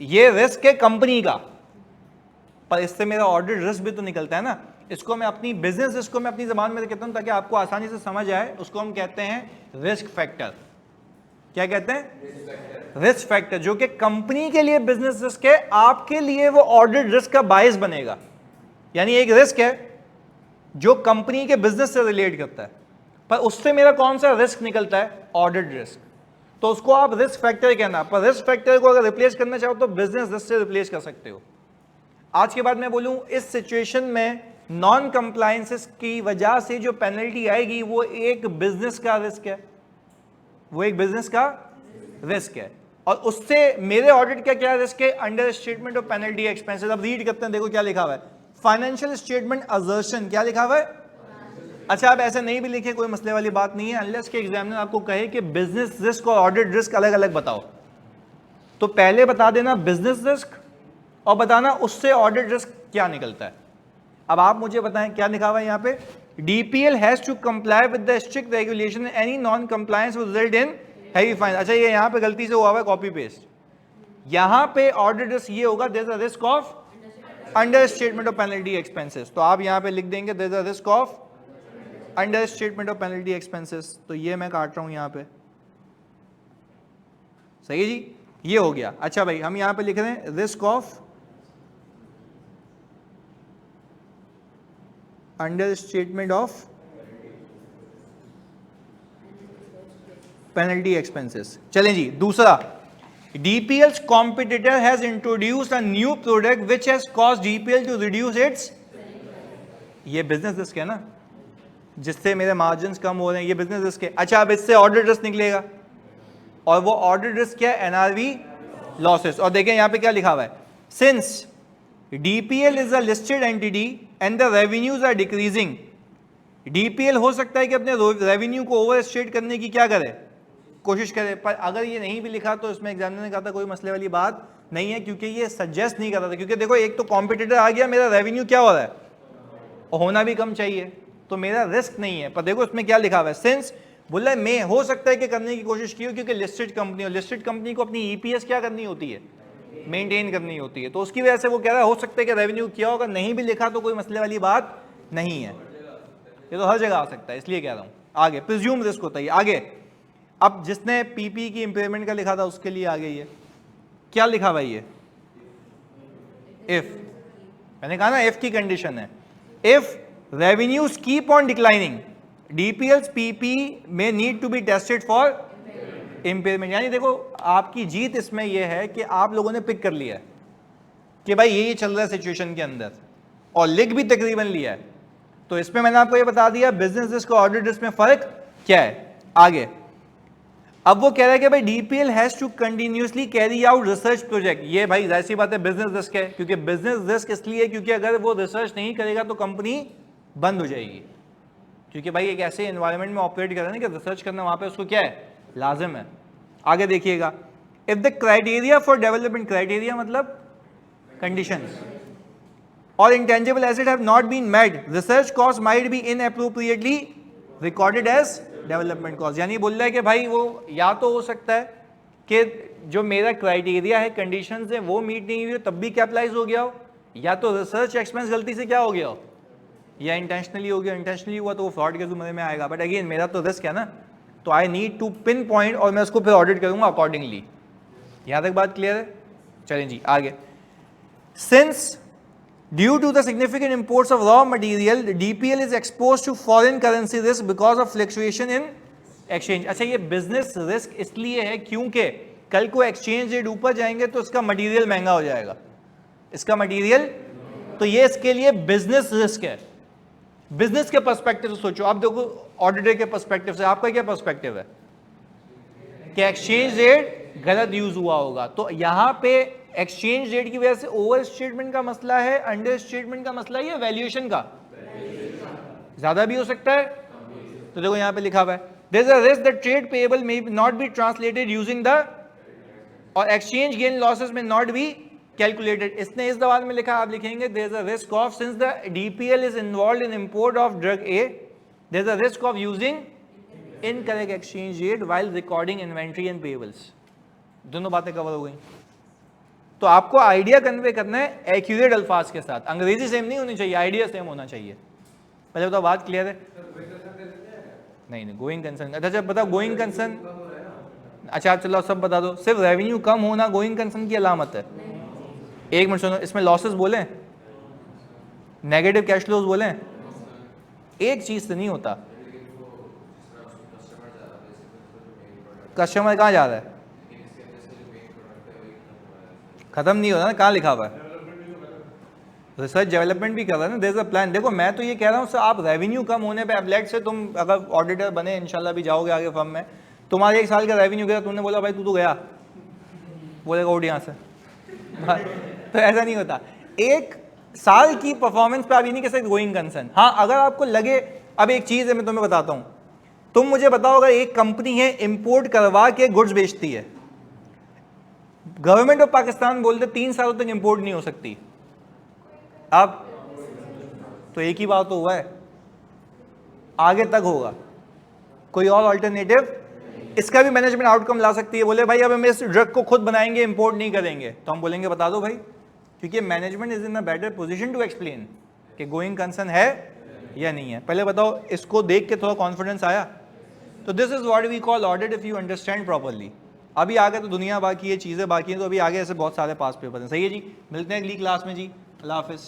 ये रिस्क है कंपनी का, पर इससे मेरा ऑडिट रिस्क भी तो निकलता है ना। इसको मैं अपनी बिजनेस रिस्क को मैं अपनी जबान में कहता हूं ताकि आपको आसानी से समझ आए। उसको हम कहते हैं रिस्क फैक्टर। क्या कहते हैं? रिस्क फैक्टर, जो कि कंपनी के लिए बिजनेस रिस्क है, आपके लिए वो ऑडिट रिस्क का बायस बनेगा। यानी एक रिस्क है जो कंपनी के बिजनेस से रिलेट करता है, पर उससे मेरा कौन सा रिस्क निकलता है, ऑडिट रिस्क। तो उसको आप रिस्क फैक्टर कहना, पर रिस्क फैक्टर को अगर रिप्लेस करना चाहो तो बिजनेस रिस्क से रिप्लेस कर सकते हो। आज के बाद मैं बोलूं, इस सिचुएशन में नॉन कंप्लायंसेस की वजह से जो पेनल्टी आएगी वो एक बिजनेस का रिस्क है, वो एक बिजनेस का रिस्क है। और उससे मेरे ऑडिट का क्या रिस्क है, under statement of penalty expenses. अब रीड करते हैं, देखो क्या लिखा हुआ है, फाइनेंशियल स्टेटमेंट असर्शन। क्या लिखा हुआ है? अच्छा, आप ऐसे नहीं भी लिखे कोई मसले वाली बात नहीं है, अनलेस के एग्जामिनर आपको कहे कि बिजनेस रिस्क और ऑडिट रिस्क अलग अलग बताओ, तो पहले बता देना बिजनेस रिस्क और बताना उससे ऑडिट रिस्क क्या निकलता है। अब आप मुझे बताएं क्या लिखा हुआ है यहाँ पे, DPL has to comply with the strict regulation, any non compliance will result in heavy fine. अच्छा, ये यहाँ पे गलती से हुआ है, कॉपी पेस्ट। यहाँ पे ऑडिट रिस्क ये होगा, there is a risk of under statement of penalty expenses, तो आप यहां पे लिख देंगे there is a risk of under statement of penalty expenses. तो ये मैं काट रहा हूं यहां पे, सही है जी, ये हो गया। अच्छा भाई, हम यहां पे लिख रहे हैं risk of under statement of penalty expenses. चलें जी, दूसरा, DPL's competitor has introduced a new product which has caused DPL to reduce its, ये बिजनेस रिस्क है ना, जिससे मेरे मार्जिन्स कम हो रहे हैं, ये बिजनेस रिस्क है। अच्छा, अब इससे ऑडिट रिस्क निकलेगा, और वो ऑडिट रिस्क क्या है, NRV लॉसेस। और देखें यहाँ पे क्या लिखा हुआ है, since DPL is a listed entity and the revenues are decreasing, DPL हो सकता है कि अपने रेवेन्यू को ओवर स्टेट करने की क्या करे, कोशिश करे। पर अगर ये नहीं भी लिखा तो इसमें एग्जामिनर ने कहा था कोई मसले वाली बात नहीं है, क्योंकि ये सजेस्ट नहीं कर रहा था। क्योंकि देखो, एक तो कॉम्पिटिटर आ गया, मेरा रेवेन्यू क्या हो रहा है, और होना भी कम चाहिए, तो मेरा रिस्क नहीं है। पर देखो इसमें क्या लिखा हुआ है, सिंस बोला मैं हो सकता है कि करने की कोशिश की हो, क्योंकि लिस्टेड कंपनी, और लिस्टेड कंपनी को अपनी EPS क्या करनी होती है, मेंटेन करनी होती है, तो उसकी वजह से वो कह रहा है हो सकता है कि रेवेन्यू किया होगा, नहीं भी लिखा तो कोई मसले वाली बात नहीं है, ये तो हर जगह आ सकता है, इसलिए कह रहा हूं। आगे प्रिज्यूम रिस्क होता है आगे। अब जिसने PP की इंपेयरमेंट का लिखा था उसके लिए आगे ये क्या लिखा हुआ है, ये इफ, मैंने कहा ना इफ की कंडीशन है, if revenues keep on declining DPL's PP may need to be tested for impairment. यानी देखो, आपकी जीत इसमें यह है कि आप लोगों ने पिक कर लिया है कि भाई ये चल रहा है सिचुएशन के अंदर, और लिख भी तकरीबन लिया है। तो इसमें मैंने आपको ये बता दिया बिजनेस रिस्क और ऑडिट रिस्क में फर्क क्या है। आगे अब वो कह रहा है कि भाई DPL has to continuously carry out research project. ये भाई जाहिर सी बात है बिजनेस रिस्क है, क्योंकि बिजनेस रिस्क इसलिए क्योंकि अगर वो रिसर्च नहीं करेगा तो कंपनी बंद हो जाएगी, क्योंकि भाई एक ऐसे एनवायरनमेंट में ऑपरेट कर रहा है ना कि रिसर्च करना वहां पे उसको क्या है, लाजिम है। आगे देखिएगा, if the criteria for development, criteria मतलब कंडीशंस, और intangible asset have not been met, research cost might be inappropriately recorded as development cost. यानी बोल रहा है कि भाई वो या तो हो सकता है कि जो मेरा क्राइटेरिया है, कंडीशंस है, वो मीट नहीं हुई हो तब भी कैपिटलाइज हो गया हो, या तो रिसर्च एक्सपेंस गलती से क्या हो गया हो, या इंटेंशनली हो गया। इंटेंशनली हुआ तो वो फ्रॉड के जुम्मे में आएगा, बट अगेन मेरा तो रिस्क है ना, तो I need to pinpoint और मैं उसको फिर ऑडिट करूंगा अकॉर्डिंगली। यहाँ तक बात क्लियर है? चलें जी आगे। Since due to the significant imports of raw material DPL is expose to foreign currency risk because of fluctuation in exchange. अच्छा, ये बिजनेस रिस्क इसलिए है क्योंकि कल को एक्सचेंज रेट ऊपर जाएंगे तो इसका मटेरियल महंगा हो जाएगा, इसका मटेरियल, तो ये इसके लिए बिजनेस रिस्क है। बिजनेस के पर्सपेक्टिव से सोचो, आप देखो ऑडिटर के पर्सपेक्टिव से आपका क्या पर्सपेक्टिव है कि एक्सचेंज रेट गलत यूज हुआ होगा, तो यहां पे एक्सचेंज रेट की वजह से ओवर स्टेटमेंट का मसला है, अंडर स्टेटमेंट का मसला है, या वैल्यूएशन का? ज्यादा भी हो सकता है। तो देखो यहां पे लिखा हुआ है there is a risk that trade payable may not be translated using the, और exchange gain losses may not be calculated. इसने इस दवार में लिखा, आप लिखेंगे there is a risk of, since the DPL is involved in import of drug A, there is a risk of using incorrect exchange rate while recording inventory and payables. दोनों बातें cover हो गई। तो आपको आइडिया कन्वे करना है accurate अल्फाज के साथ, अंग्रेजी सेम नहीं होनी चाहिए, आइडिया सेम होना चाहिए। पहले तो बात क्लियर है? नहीं, गोइंग कंसर्न। अच्छा जब बताओ गोइंग कंसर्न, अच्छा चलो सब बता दो, सिर्फ रेवेन्यू कम होना गोइंग कंसर्न की अलामत है? एक मिनट सुनो, इसमें लॉसेस बोले, नेगेटिव कैश फ्लोज बोले, एक चीज से नहीं होता। कस्टमर कहाँ जा रहा है? खत्म नहीं होता ना, कहाँ लिखा हुआ है? रिसर्च डेवलपमेंट भी कर रहा है ना, देयर इज अ प्लान। देखो मैं तो ये कह रहा हूँ सर, आप रेवेन्यू कम होने पे, अब लेट से तुम अगर ऑडिटर बने, इंशाल्लाह भी जाओगे आगे फर्म में, तुम्हारे 1 साल का रेवेन्यू गया, तुमने बोला भाई तू तो गया, बोलेगा उठ यहाँ से तो ऐसा नहीं होता। 1 साल की परफॉर्मेंस पे आप ये नहीं कह सकते गोइंग कंसर्न। हाँ अगर आपको लगे, अब एक चीज है मैं तुम्हें बताता हूँ, तुम मुझे बताओ अगर एक कंपनी है इंपोर्ट करवा के गुड्स बेचती है, गवर्नमेंट ऑफ पाकिस्तान बोलते 3 सालों तक इंपोर्ट नहीं हो सकती, अब तो एक ही बात तो हुआ है, आगे तक होगा, कोई और अल्टरनेटिव? इसका भी मैनेजमेंट आउटकम ला सकती है, बोले भाई अब हम इस ड्रग को खुद बनाएंगे, इंपोर्ट नहीं करेंगे, तो हम बोलेंगे बता दो भाई, क्योंकि management is in a better position to explain कि गोइंग कंसर्न है या नहीं है। पहले बताओ, इसको देख के थोड़ा कॉन्फिडेंस आया? तो this is what we call audit if you understand properly. अभी आगे तो दुनिया बाकी है, चीज़ें बाकी हैं, तो अभी आगे ऐसे बहुत सारे पास पेपर हैं। सही है जी, मिलते हैं अगली क्लास में जी, अल्लाह हाफिज़।